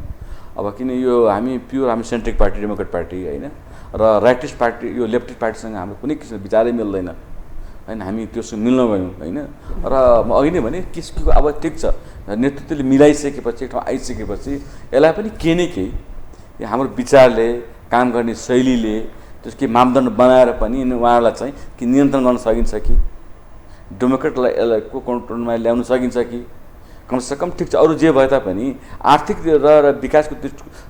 अब किन यो हामी प्योर हामी सेन्ट्रिक पार्टी, डेमोक्रेट पार्टी होइन, र राइटिस्ट पार्टी यो लेफ्टिस्ट पार्टीसँग हाम्रो कुनै किसिमको विचारै मिल्दैन होइन, हामी त्योसँग मिल्न गयौँ होइन। र म अघि नै भने किसिमको अब ठिक छ, नेतृत्वले मिलाइसकेपछि एक ठाउँ आइसकेपछि यसलाई पनि केही न केही हाम्रो विचारले, काम गर्ने शैलीले, त्यस के मापदण्ड बनाएर पनि उहाँहरूलाई चाहिँ कि नियन्त्रण गर्न सकिन्छ कि डेमोक्रेटलाई यसलाई को कन्ट्रोलमा ल्याउन सकिन्छ कि कमसेकम ठिक छ। अरू जे भए तापनि आर्थिक र विकासको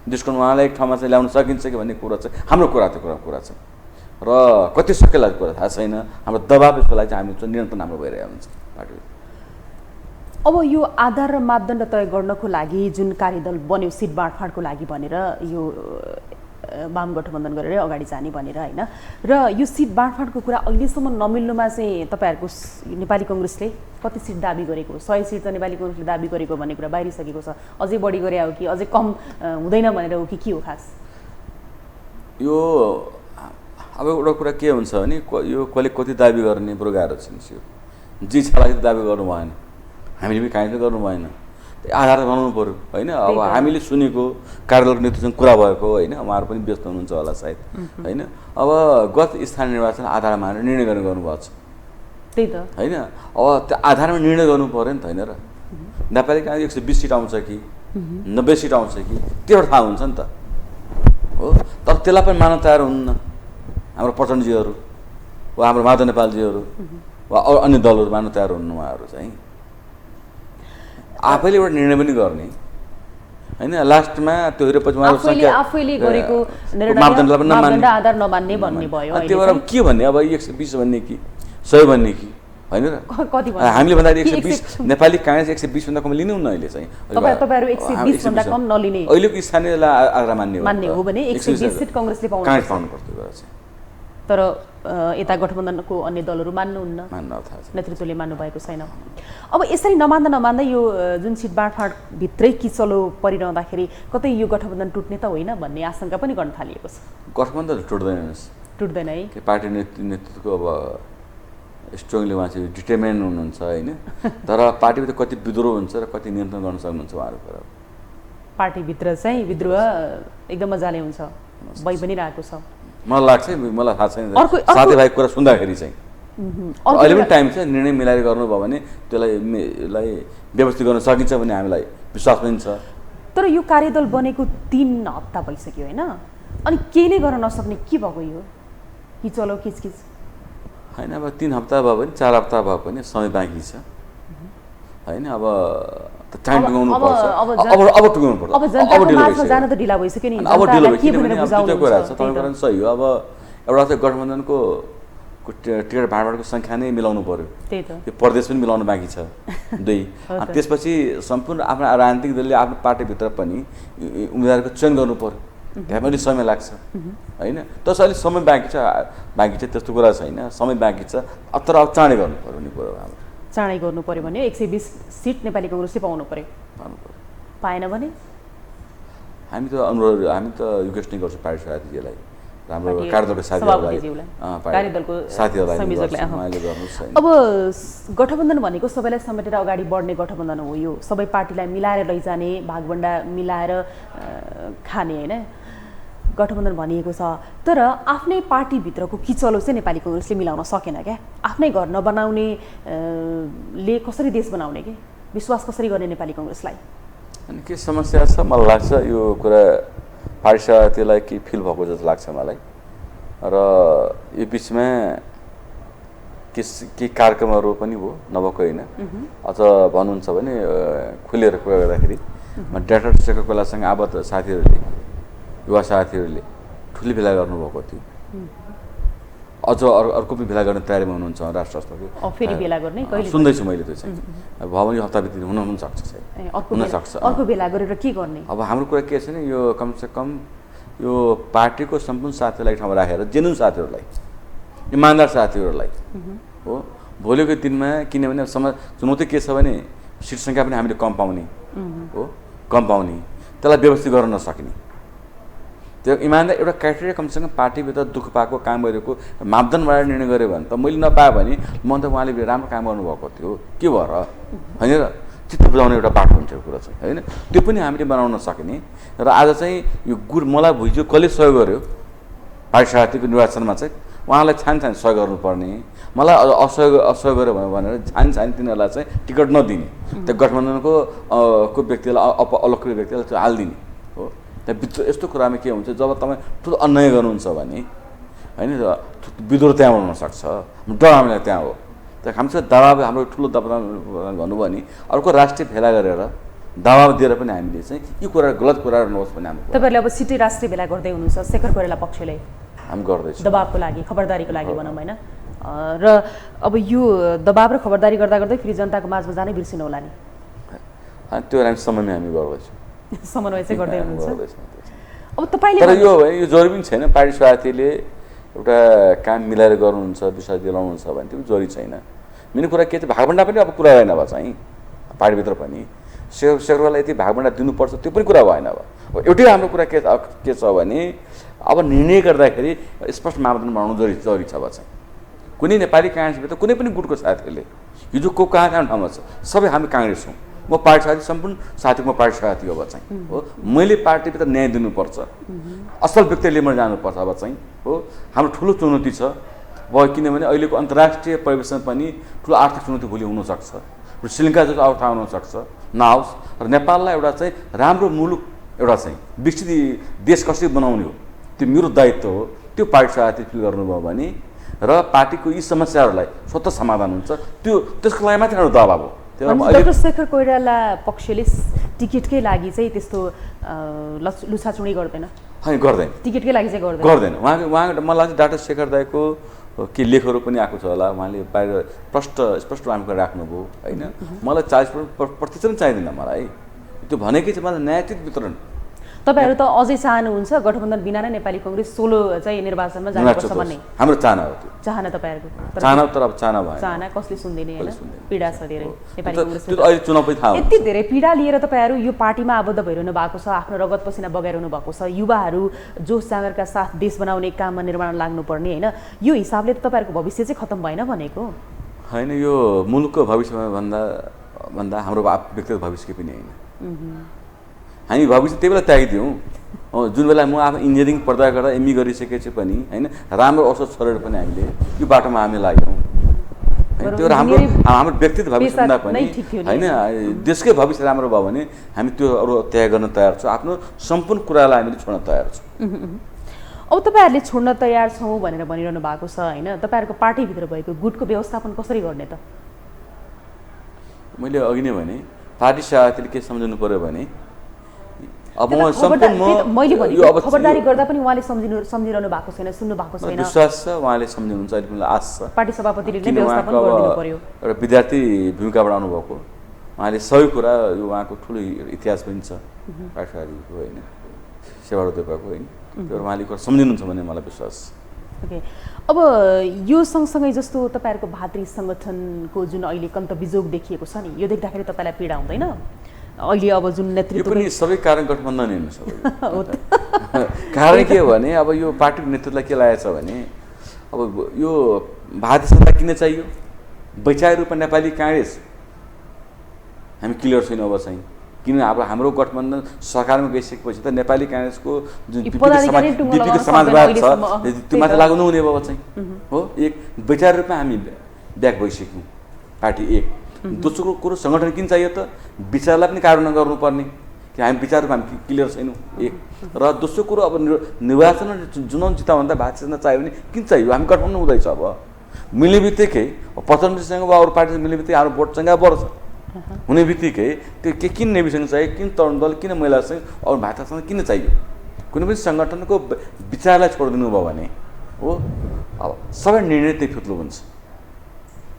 दृष्टिकोण उहाँलाई एक ठाउँमा चाहिँ ल्याउन सकिन्छ कि भन्ने कुरा चाहिँ हाम्रो कुरा छ। र कति सकेला कुरा थाहा छैन, हाम्रो दबाब यसको लागि चाहिँ हामी नियन्त्रण हाम्रो भइरहेको हुन्छ पार्टी। अब यो आधार र मापदण्ड तय गर्नको लागि जुन कार्यदल बन्यो सिट बाँडफाँडको लागि भनेर, यो वाम गठबन्धन गरेर अगाडि जाने भनेर होइन, र यो सिट बाँडफाँडको कुरा अहिलेसम्म नमिल्नुमा चाहिँ तपाईँहरूको नेपाली कङ्ग्रेसले कति सिट दाबी गरेको, 100 सिट त नेपाली कङ्ग्रेसले दाबी गरेको भन्ने कुरा बाहिरिसकेको छ, अझै बढी गरे हो कि अझै कम हुँदैन भनेर हो कि के हो खास? यो अब एउटा कुरा के हुन्छ भने यो कसले कति दाबी गर्ने बरु गाह्रो छ। यो जे छ लागि दाबी गर्नु भएन, हामीले पनि काहीँ गर्नु भएन, आधार बनाउनु पऱ्यो होइन। अब हामीले सुनेको कार्यदलको नेतृत्वसँग कुरा भएको होइन, उहाँहरू पनि व्यस्त हुनुहुन्छ होला सायद होइन। अब गत स्थानीय निर्वाचन आधार मानेर निर्णय गर्नुभएको छ, त्यही त होइन। अब त्यो आधारमा निर्णय गर्नु पऱ्यो नि त होइन। र नेपाली काङ्ग्रेस 120 सिट आउँछ कि 90 सिट आउँछ कि त्यो थाहा हुन्छ नि त हो। तर त्यसलाई पनि मान्न तयार हुन्न हाम्रो प्रचण्डजीहरू वा हाम्रो माधव नेपालजीहरू वा अरू अन्य दलहरू मान्न तयार हुन्न। उहाँहरू चाहिँ आफैले एउटा निर्णय पनि गर्ने होइन, लास्टमा त्यो हेरेपछि आफैले गरेको मापदण्डलाई पनि मापदण्ड आधार नमान्ने भन्ने भयो। त्यो भएर के भन्ने अब 120 भन्ने कि 100 भन्ने कि होइन र, हामीले भन्दाखेरि 120 नेपाली काङ्ग्रेस 120 भन्दा कम लिनु न अहिले चाहिँ। तपाईहरु 120 भन्दा कम नलिने अहिलेको स्थानीयलाई आधार मान्ने हो भने 120 सिट काङ्ग्रेसले पाउनु पर्छ। तर यता गठबन्धनको अन्य दलहरू मान्नुहुन्न, मान्न थाहा छ। नेतृत्वले मान्नु भएको छैन। अब यसरी नमान्दा यो जुन सिट बाँडफाँडभित्रै किचलो परिरहँदाखेरि कतै यो गठबन्धन टुट्ने त होइन भन्ने आशंका पनि गर्न थालिएको छ। गठबन्धन टुट्दैन है कि पार्टी नेतृत्वको अब स्ट्रङली उहाँ चाहिँ डिटर्मिनेन्ट हुनुहुन्छ होइन, तर पार्टीभित्र कति विद्रोह हुन्छ र कति नियन्त्रण गर्न सक्नुहुन्छ उहाँहरू। पार्टीभित्र चाहिँ विद्रोह एकदम मजाले हुन्छ, भइ पनि रहेको छ। मलाई लाग्छ, मलाई थाहा छैन, साथीभाइ कुरा सुन्दाखेरि चाहिँ अहिले पनि टाइम छ, निर्णय मिलाएर गर्नुभयो भने त्यसलाई व्यवस्थित गर्न सकिन्छ भन्ने हामीलाई विश्वास पनि छ। तर यो कार्यदल बनेको 3 हप्ता भइसक्यो होइन, अनि केही नै गर्न नसक्ने के भएको यो किचलो किचकिच होइन? अब 3 हप्ता भयो भने 4 हप्ता भयो पनि समय बाँकी छ होइन। अब टाइम टुङ्गाउनु पर्छ, अब टुङ्गाउनु पर्छ, अब ढिला भइसक्यो नि। अब ढिलो भयो किनभने अब त्यो कुरा छ, तपाईँको कुरा सही हो। अब एउटा चाहिँ गठबन्धनको टिकट भाँडको सङ्ख्या नै मिलाउनु पर्यो, त्यो प्रदेश पनि मिलाउनु बाँकी छ 2। त्यसपछि सम्पूर्ण आफ्नो राजनीतिक दलले आफ्नो पार्टीभित्र पनि उम्मेदवारको चयन गर्नु पर्यो, त्यहाँ पनि समय लाग्छ होइन। त्यसो अलिक समय बाँकी छ त्यस्तो कुरा छैन, समय बाँकी छ। तर अब चाँडै गर्नु पर्यो नि कुरो, हाम्रो चाँडै गर्नु पर्यो भने 120 सिट नेपाली कांग्रेसले पाउनु पर्यो। पाएन भने हामी त रिक्वेस्ट नै गर्छौँ पार्टी सभापतिजीलाई, हाम्रो कार्यदलको साथीहरूलाई। अब गठबन्धन भनेको सबैलाई समेटेर अगाडि बढ्ने गठबन्धन हो यो, सबै पार्टीलाई मिलाएर लैजाने, भागभण्डा मिलाएर खाने होइन गठबन्धन भनिएको छ। तर आफ्नै पार्टीभित्रको किचलो चाहिँ नेपाली कांग्रेसले मिलाउन सकेन क्या। आफ्नै घर नबनाउने ले कसरी देश बनाउने के, विश्वास कसरी गर्ने नेपाली कांग्रेसलाई? अनि के समस्या छ मलाई लाग्छ यो कुरा पार्टी सभापतिलाई के फिल भएको जस्तो लाग्छ मलाई। र यो बिचमा के कार्यक्रमहरू पनि भयो नभएको होइन। अझ भन्नुहुन्छ भने खुलेर कुरा गर्दाखेरि डाक्टर शेखर कोइरालासँग आबद्ध साथीहरूले, युवा साथीहरूले ठुली भेला गर्नुभएको थियो। अझ अर्को पनि भेला गर्ने तयारीमा हुनुहुन्छ राष्ट्र स्तरको। फेरि भेला गर्ने कहिले सुन्दैछु मैले त्यो चाहिँ। अब भयो भने हप्ताभित्र हुन पनि सक्छ, हुनसक्छ। अर्को भेला गरेर के गर्ने? अब हाम्रो कुरा के छ नि, यो कमसेकम यो पार्टीको सम्पूर्ण साथीहरूलाई ठाउँमा राखेर, जेन्युन साथीहरूलाई, इमान्दार साथीहरूलाई हो भोलिको दिनमा, किनभने चुनौती के छ भने सिट सङ्ख्या पनि हामीले कम पाउने हो, कम पाउने, त्यसलाई व्यवस्थित गर्न नसक्ने। त्यो इमान्दार एउटा क्राइटेरिया कमसेकम पार्टीभित्र दुःख पाएको काम गरेको मापदण्डबाट निर्णय गऱ्यो भने त मैले नपाएँ भने म त उहाँले राम्रो काम गर्नुभएको थियो के भएर होइन र चित्त बुझाउने एउटा बाटो हुन्छ कुरा चाहिँ होइन। त्यो पनि हामीले बनाउन सक्ने। र आज चाहिँ यो मलाई भुइँजो कसले सहयोग गर्यो पार्टी सभापतिको निर्वाचनमा चाहिँ उहाँलाई छान सहयोग गर्नुपर्ने, मलाई असहयोग गर्यो भनेर छान तिनीहरूलाई चाहिँ टिकट नदिने, त्यो गठबन्धनको व्यक्तिलाई अलग्गै व्यक्तिलाई त्यो हालिदिने हो। त्यहाँ यस्तो कुरामा के हुन्छ, जब तपाईँ ठुलो अन्याय गर्नुहुन्छ भने होइन विद्रोह त्यहाँबाट हुनसक्छ, डर हामीलाई त्यहाँ हो। त्यहाँ हामीसँग दबाब, हाम्रो ठुलो दबाब भन्नुभयो भने अर्को राष्ट्रिय भेला गरेर दबाब दिएर पनि हामीले चाहिँ यो कुरा गलत कुरा नहोस् भन्ने हाम्रो। तपाईँहरूले अब सिटै राष्ट्रिय भेला गर्दै हुनुहुन्छ शेखर कोइराला पक्षले, हामी गर्दैछौँ दबाबको लागि, खबरदारीको लागि भनौँ होइन। र अब यो दबाब र खबरदारी गर्दा गर्दै फेरि जनताको माझमा जानै बिर्सिनु होला नि? त्यो समयमा हामी गर्दैछौँ, समन्वय चाहिँ गर्दै हुनुहुन्छ। अब तपाईँले तर यो जरुरी पनि छैन, पार्टी सभापतिले एउटा काम मिलाएर गर्नुहुन्छ, विश्वास दिलाउनुहुन्छ भने त्यो जरुरी छैन। मेन कुरा के चाहिँ भागभण्डा पनि अब कुरा भएन भए चाहिँ पार्टीभित्र पनि शेखरलाई यति भागभण्डा दिनुपर्छ त्यो पनि कुरा भएन। अब एउटै हाम्रो कुरा के छ भने अब निर्णय गर्दाखेरि स्पष्ट मापदण्ड बनाउनु जरुरी छ। अब चाहिँ कुनै नेपाली काङ्ग्रेसभित्र कुनै पनि गुटको साथीहरूले यो जो कहाँ ठाउँमा छ सबै हामी काङ्ग्रेस हौँ, म पार्टी साथी सम्पूर्ण साथीको म पार्टी साथी हो। अब चाहिँ हो मैले पार्टीभित्र न्याय दिनुपर्छ, असल व्यक्ति लिएर जानुपर्छ। अब चाहिँ हो हाम्रो ठुलो चुनौती छ भयो, किनभने अहिलेको अन्तर्राष्ट्रिय परिवेशमा पनि ठुलो आर्थिक चुनौती भोलि हुनसक्छ, र श्रीलङ्का जस्तो अवस्था हुनसक्छ नआओस्। र नेपाललाई एउटा चाहिँ राम्रो मुलुक, एउटा चाहिँ विकसित देश कसरी बनाउने हो त्यो मेरो दायित्व हो। त्यो पार्टी सभापति फिल गर्नुभयो भने र पार्टीको यी समस्याहरूलाई स्वतः समाधान हुन्छ, त्यसको लागि मात्रै हाम्रो दबाब हो। डाक्टर शेखर कोइराला पक्षले टिकटकै लागि चाहिँ त्यस्तो लुछाचुडी गर्दैन? होइन गर्दैन, टिकटकै लागि चाहिँ गर्दैन। उहाँको मलाई लाग्छ डाक्टर शेखर दाईको के लेखहरू पनि आएको छ होला, उहाँले बाहिर स्पष्ट उहाँको राख्नुभयो होइन। मलाई 40% चाहिँदैन मलाई, त्यो भनेकै चाहिँ मलाई न्यायिक वितरण। तपाईहरु त अझै चाहनुहुन्छ गठबन्धन बिना नै नेपाली कांग्रेस सोलो चाहिँ निर्वाचनमा जानुपर्छ भन्ने हाम्रो चाहना हो त्यो। चाहना तपाईहरुको चाहना तर अब चाहना भयो। चाहना कसले सुन्दैन हैन पीडा छ धेरै नेपाली कांग्रेस। त्यो अहिले चुनाव पनि थाहा हुन्छ। यति धेरै पीडा लिएर तपाईहरु यो पार्टीमा आबद्ध भइरहनु भएको छ, आफ्नो रगत पसिना बगाइरहनु भएको छ, युवाहरू जोश जागरका साथ देश बनाउने काममा निर्माण लाग्नुपर्ने हैन, यो हिसाबले त तपाईहरुको भविष्य चाहिँ खतम भएन भनेको हैन। यो मुलुकको भविष्यमा भन्दा हाम्रो व्यक्तिगत भविष्य पनि हैन। हामी भविष्य त्यही बेला त्यागिदियौँ जुन बेला म आफ्नो इन्जिनियरिङ पढ्दा गर्दा एमई गरिसकेपछि पनि हैन राम्रो अवसर छोडेर पनि हामीले यो बाटोमा हामी लाग्यौँ। त्यो हाम्रो व्यक्तिगत भविष्यभन्दा पनि हैन देशकै भविष्य राम्रो भयो भने हामी त्यो अरू त्याग गर्न तयार छौँ। आफ्नो सम्पूर्ण कुरालाई हामीले छोड्न तयार छौँ। अब तपाईहरुले छोड्न तयार छौँ भनेर भनिरहनु भएको छ हैन, तपाईहरुको पार्टीभित्र भएको गुटको व्यवस्थापन कसरी गर्ने त? मैले अघि नै भने पार्टी सभापतिले के सम्झनु पर्यो भने अब म सम्पूर्ण मैले भने खबरदारी गर्दा पनि उहाँले सम्झिरहनु भएको छैन, सुन्नु भएको छैन। विश्वास छ उहाँले सम्झिनुहुन्छ, अहिले मलाई आश छ। पार्टी सभापतिले नै व्यवस्थापन गरिदिनु पर्यो। एउटा विद्यार्थी भूमिकाबाट आउनुभएको उहाँले सबै कुरा यो उहाँको ठुलो इतिहास पनि छ पार्टी सभापतिको हैन, सेवा देवको हैन, त्यो उहाँले कुरा सम्झिनुहुन्छ भन्ने मलाई विश्वास छ। ओके, अब यो सँगसँगै जस्तो तपाईहरुको भातृ संगठनको जुन अहिले कन्तबिजोग देखिएको छ नि, यो देख्दाखेरि तपाईलाई पीडा हुँदैन? अहिले अब जुन नेतृत्व यो पनि सबै कारण गठबन्धन हेर्नु सबै कारण के हो भने अब यो पार्टीको नेतृत्वलाई के लागेको छ भने अब यो भारतीय जनता किन चाहियो? वैचारिक रूपमा नेपाली कांग्रेस हामी क्लियर छैन अब चाहिँ, किन अब हाम्रो गठबन्धन सरकारमा गइसकेपछि त नेपाली कांग्रेसको जुन विपिको समाजवाद छ त्यो मात्र लागु नहुने भयो चाहिँ हो। एक वैचारिक रूपमा हामी ब्याक भइसक्यौँ पार्टी एक। दोस्रो कुरो संगठन किन चाहियो त? विचारलाई पनि कार्यान्वयन गर्नुपर्ने कि हामी विचार रूपमा हामी क्लियर छैनौँ एक। र दोस्रो कुरो अब निर्वाचन चुनाव जिताउनुभन्दा भारतीय जनता चाहियो भने किन चाहियो? हामी गठबन्धन हुँदैछ अब मिल्ने बित्तिकै प्रधानमन्त्रीसँग वा अरू पार्टीसँग मिल्ने बित्तिकै हाम्रो भोट सङ्ख्या बढ्छ हुने बित्तिकै त्यो के किन नेविसँग चाहियो, किन तरुण दल, किन महिलासँग अरू भाषासँग किन चाहियो? कुनै पनि सङ्गठनको विचारलाई छोडिदिनु भयो भने हो अब सबै निर्णय त्यही फुत्लो हुन्छ।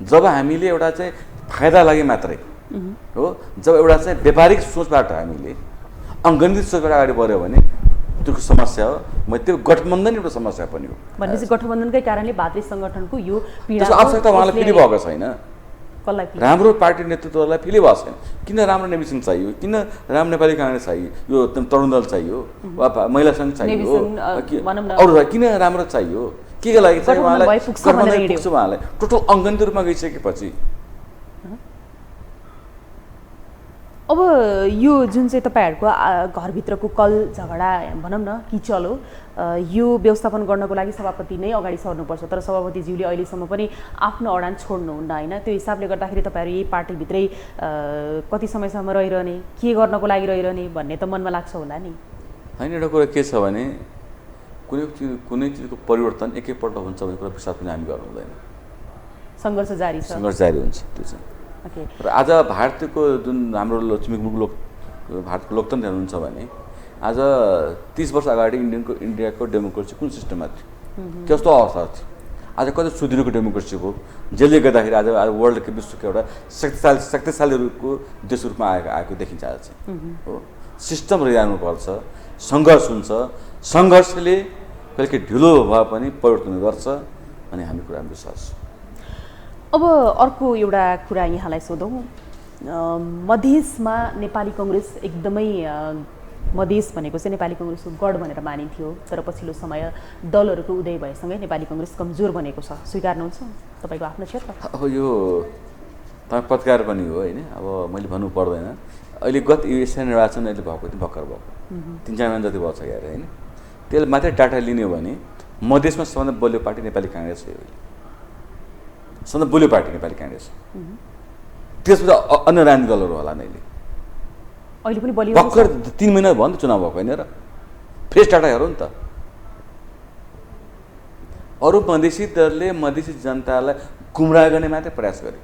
जब हामीले एउटा चाहिँ फाइदा लागि मात्रै हो, जब एउटा चाहिँ व्यापारिक सोचबाट हामीले अङ्गनित सोचबाट अगाडि बढ्यो भने त्यो समस्या हो। म त्यो गठबन्धन एउटा समस्या पनि हो। भनेपछि गठबन्धनकै कारणले भातृ संगठनको यो पीडा आवश्यकता उहाँलाई फेरि भएको छैन। कसलाई राम्रो पार्टी नेतृत्वलाई फेरि भएको छैन। किन राम्रो नेविसन चाहियो? किन राम्रो नेपाली कांग्रेस चाहियो? यो तरुण दल चाहियो वा महिला सङ्घ चाहियो? अरू किन राम्रो चाहियो? के लागि चाहिँ उहाँलाई गठबन्धन पुग्छ? उहाँलाई टोटल अङ्गनित रूपमा गइसकेपछि अब यो जुन चाहिँ तपाईहरुको घरभित्रको कल झगडा भनौँ न किचल हो, यो व्यवस्थापन गर्नको लागि सभापति नै अगाडि सर्नुपर्छ। तर सभापतिज्यूले अहिलेसम्म पनि आफ्नो अडान छोड्नुहुन्न हैन। त्यो हिसाबले गर्दाखेरि तपाईहरु यही पार्टीभित्रै कति समयसम्म रहिरहने, के गर्नको लागि रहिरहने भन्ने त मनमा लाग्छ होला नि? हैन, एउटा कुरा के छ भने कुनै चिजको परिवर्तन एकैपल्ट हुन्छ भन्ने कुरा विश्वास पनि हामी गर्नु हुँदैन। सङ्घर्ष जारी छ, सङ्घर्ष जारी हुन्छ त्यो चाहिँ। र आज भारतको जुन हाम्रो भारतको लोकतन्त्र हेर्नुहुन्छ भने आज 30 वर्ष अगाडि इन्डियाको डेमोक्रेसी कुन सिस्टममा थियो, कस्तो अवस्था थियो? आज कति सुदृढको डेमोक्रेसी हो, जसले गर्दाखेरि आज वर्ल्डको विश्वको एउटा शक्तिशालीहरूको देश रूपमा आएको देखिन्छ आज चाहिँ हो। सिस्टम रहिरहनुपर्छ, सङ्घर्ष हुन्छ, सङ्घर्षले कहिले ढिलो भए पनि परिवर्तन गर्छ भन्ने हामी कुरामा विश्वास छ। अब अर्को एउटा कुरा यहाँलाई सोधौँ, मधेसमा नेपाली कांग्रेस एकदमै मधेस भनेको चाहिँ नेपाली कांग्रेसको गढ भनेर मानिन्थ्यो, तर पछिल्लो समय दलहरूको उदय भएसँगै नेपाली कांग्रेस कमजोर बनेको छ, स्वीकार्नुहुन्छ तपाईँको आफ्नो क्षेत्र? अब यो तपाईँ पत्रकार पनि हो होइन, अब मैले भन्नु पर्दैन। अहिले गत एसिया निर्वाचन अहिले भएको थियो, भर्खर भएको 3-4 महिना जति भएको छ यार होइन। त्यसले मात्रै डाटा लिने हो भने मधेसमा सबभन्दा बलियो पार्टी नेपाली कांग्रेस हो। अहिले सबभन्दा बलियो पार्टी नेपाली कांग्रेस, त्यसपछि अन्य राजनीतिक दलहरू होला नै। अहिले पनि बलियो भर्खर 3 महिना भयो नि त चुनाव भएको होइन र? फ्रेस डाटा हेरौँ नि त। अरू मधेसी दलले मधेसी जनतालाई गुमराह गर्ने मात्रै प्रयास गरे,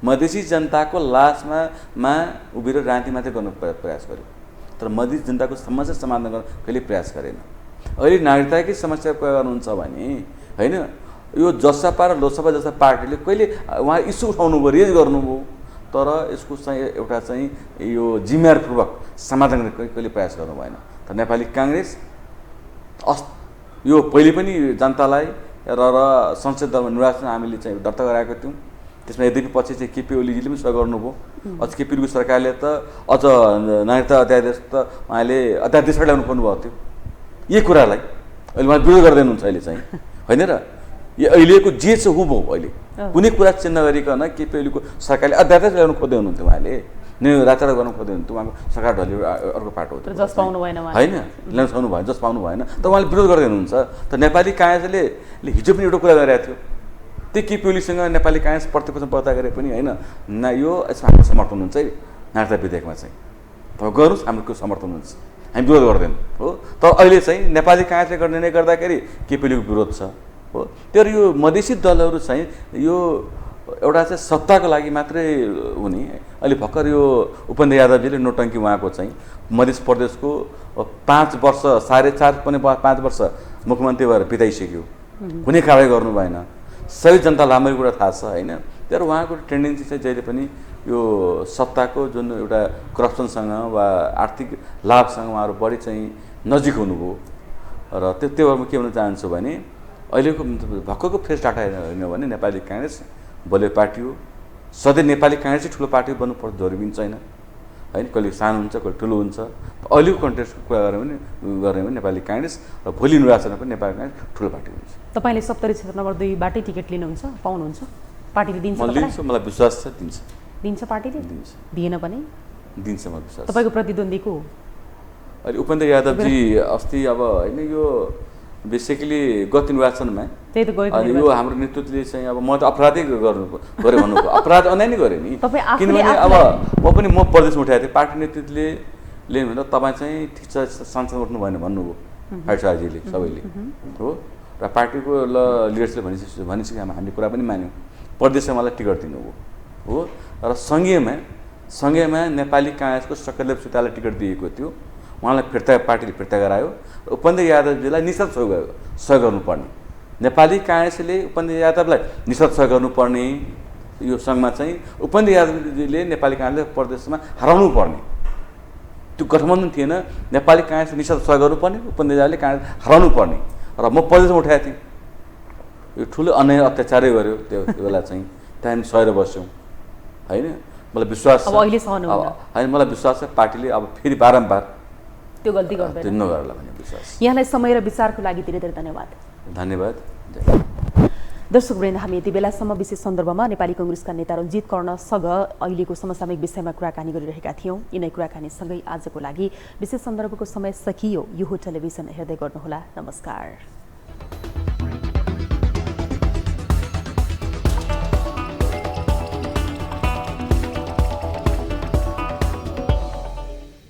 मधेसी जनताको लासमा उभिएर राजनीति मात्रै गर्नु प्रयास गर्यो, तर मधेसी जनताको समस्या समाधान गर्न कहिले प्रयास गरेन। अहिले नागरिकताकै समस्या के गर्नुहुन्छ भने होइन, यो जसपा र लोकसभा जस्ता पार्टीले कहिले उहाँ इस्यु उठाउनु भयो, रेज गर्नुभयो, तर यसको चाहिँ एउटा चाहिँ यो जिम्मेवारीपूर्वक समाधान गर्ने कहिले प्रयास गर्नु भएन। तर नेपाली काङ्ग्रेस यो पहिले पनि जनतालाई र संसद दलमा निर्वाचन हामीले चाहिँ दर्ता गराएको थियौँ। त्यसमा यद्यपि पछि चाहिँ केपी ओलीजीले पनि सहयोग गर्नुभयो। अझ केपी ओलीको सरकारले त अझ नागरिकता अध्यादेश त उहाँले अध्यादेशबाट ल्याउनु पर्नुभएको थियो। यही कुरालाई अहिले उहाँ विरोध गर्दै हुनुहुन्छ अहिले चाहिँ, होइन र? यो अहिलेको जे छ हु भयो। अहिले कुनै कुरा चेन्ज नगरिकन केपी ओलीको सरकारले अध्यादेश ल्याउनु खोज्दै हुनुहुन्थ्यो। उहाँले रातारात गर्नु खोज्दै हुनुहुन्थ्यो। उहाँको सरकार ढल्यो, अर्को पाटो हो, जस पाउनु भएन होइन, ल्याउनु सक्नु भएन, जस पाउनु भएन। त उहाँले विरोध गर्दै हुनुहुन्छ। त नेपाली काङ्ग्रेसले हिजो पनि एउटा कुरा गरिरहेको थियो, त्यो केपी ओलीसँग नेपाली काङ्ग्रेस प्रतिपक्ष पर्दा गरे पनि होइन, न यो यसमा हाम्रो समर्थन हुन्छ है, नागरिकता विधेयकमा चाहिँ तपाईँ गर्नुहोस्, हाम्रो समर्थन हुन्छ, हामी विरोध गर्दैनौँ हो। तर अहिले चाहिँ नेपाली काङ्ग्रेसले गर्ने निर्णय गर्दाखेरि केपी ओलीको विरोध छ हो। तर यो मधेसी दलहरू चाहिँ यो एउटा चाहिँ सत्ताको लागि मात्रै हुने। अहिले भर्खर यो उपेन्द्र यादवजीले नोटङ्की उहाँको चाहिँ मध्य प्रदेशको 5 वर्ष 4.5 पनि 5 वर्ष मुख्यमन्त्री भएर बिताइसक्यो, कुनै कारवाही गर्नु भएन। सबै जनतालाई हाम्रो कुरा थाहा छ होइन। तर उहाँको टेन्डेन्सी चाहिँ जहिले पनि यो सत्ताको जुन एउटा करप्सनसँग वा आर्थिक लाभसँग उहाँहरू बढी चाहिँ नजिक हुनुभयो। र त्यो भएर म के भन्न चाहन्छु भने अहिलेको भक्कको फ्रेस डाटा हेर्ने हो भने नेपाली काङ्ग्रेस बलियो पार्टी हो। सधैँ नेपाली काङ्ग्रेसै ठुलो पार्टी बन्नुपर्छ जरुरी पनि छैन होइन। कहिले सानो हुन्छ, कहिले ठुलो हुन्छ। अहिलेको कन्टेक्स्टको कुरा गऱ्यो भने नेपाली काङ्ग्रेस र भोलि निर्वाचनमा पनि नेपाली काङ्ग्रेस ठुलो पार्टी हुन्छ। तपाईँले सप्तरी क्षेत्र नम्बर 2 बाटै टिकट लिनुहुन्छ, पाउनुहुन्छ? पार्टीले दिन्छ? म लिन्छु, मलाई विश्वास छ दिन्छ। दिन्छ पार्टीले? दिन्छ। दिएन पनि दिन्छ, मलाई विश्वास। तपाईँको प्रतिद्वन्दी को? अहिले उपेन्द्र यादवजी अस्ति अब होइन यो बेसिकली गत निर्वाचनमा त्यही त गएको अनि यो हाम्रो नेतृत्वले चाहिँ अब म त अपराधै गरे भन्नु अपराध अन्याय नै गरेँ नि। किनभने अब म प्रदेशमा उठाएको थिएँ, पार्टी नेतृत्वले भन्दा तपाईँ चाहिँ ठिक छ सांसद उठ्नु भएन भन्नुभयो फाइटसाजीले सबैले हो। र पार्टीको लिडर्सले भनिसक्यो, हामीले कुरा पनि मान्यौँ, प्रदेशमा मलाई टिकट दिनुभयो हो। र सँगैमा नेपाली काङ्ग्रेसको सकरदेव सुतालाई टिकट दिएको थियो, उहाँलाई पार्टीले फिर्ता गरायो। उपेन्द्र यादवजीलाई निशर्त सहयोग गर्नुपर्ने, नेपाली काङ्ग्रेसले उपेन्द्र यादवलाई निशर्त सहयोग गर्नुपर्ने। यो सङ्घमा चाहिँ उपेन्द्र यादवजीले नेपाली काङ्ग्रेसले प्रदेशमा हराउनु पर्ने, त्यो गठबन्धन थिएन। नेपाली काङ्ग्रेसले निशर्त सहयोग गर्नुपर्ने, उपेन्द्र यादवले काङ्ग्रेस हराउनु पर्ने। र म प्रदेशमा उठाएको थिएँ, यो ठुलो अन्याय अत्याचारै गर्यो त्यो बेला चाहिँ, त्यहाँ सहेर बस्यौँ होइन। मलाई विश्वास छ होइन, मलाई विश्वास छ पार्टीले अब फेरि बारम्बार त्यो गल्ती गर्दैन नगर्ला भन्ने विश्वास। यहाँलाई समय र विचारको लागि धेरै धेरै धन्यवाद। धन्यवाद। दर्शकवृन्द, हामी यति बेलासम्म विशेष सन्दर्भमा नेपाली काङ्ग्रेसका नेता रञ्जित कर्णसँग अहिलेको समसामयिक विषयमा कुराकानी गरिरहेका थियौँ। यिनै कुराकानीसँगै आजको लागि विशेष सन्दर्भको समय सकियो। यो टेलिभिजन हेर्दै गर्नुहोला। नमस्कार।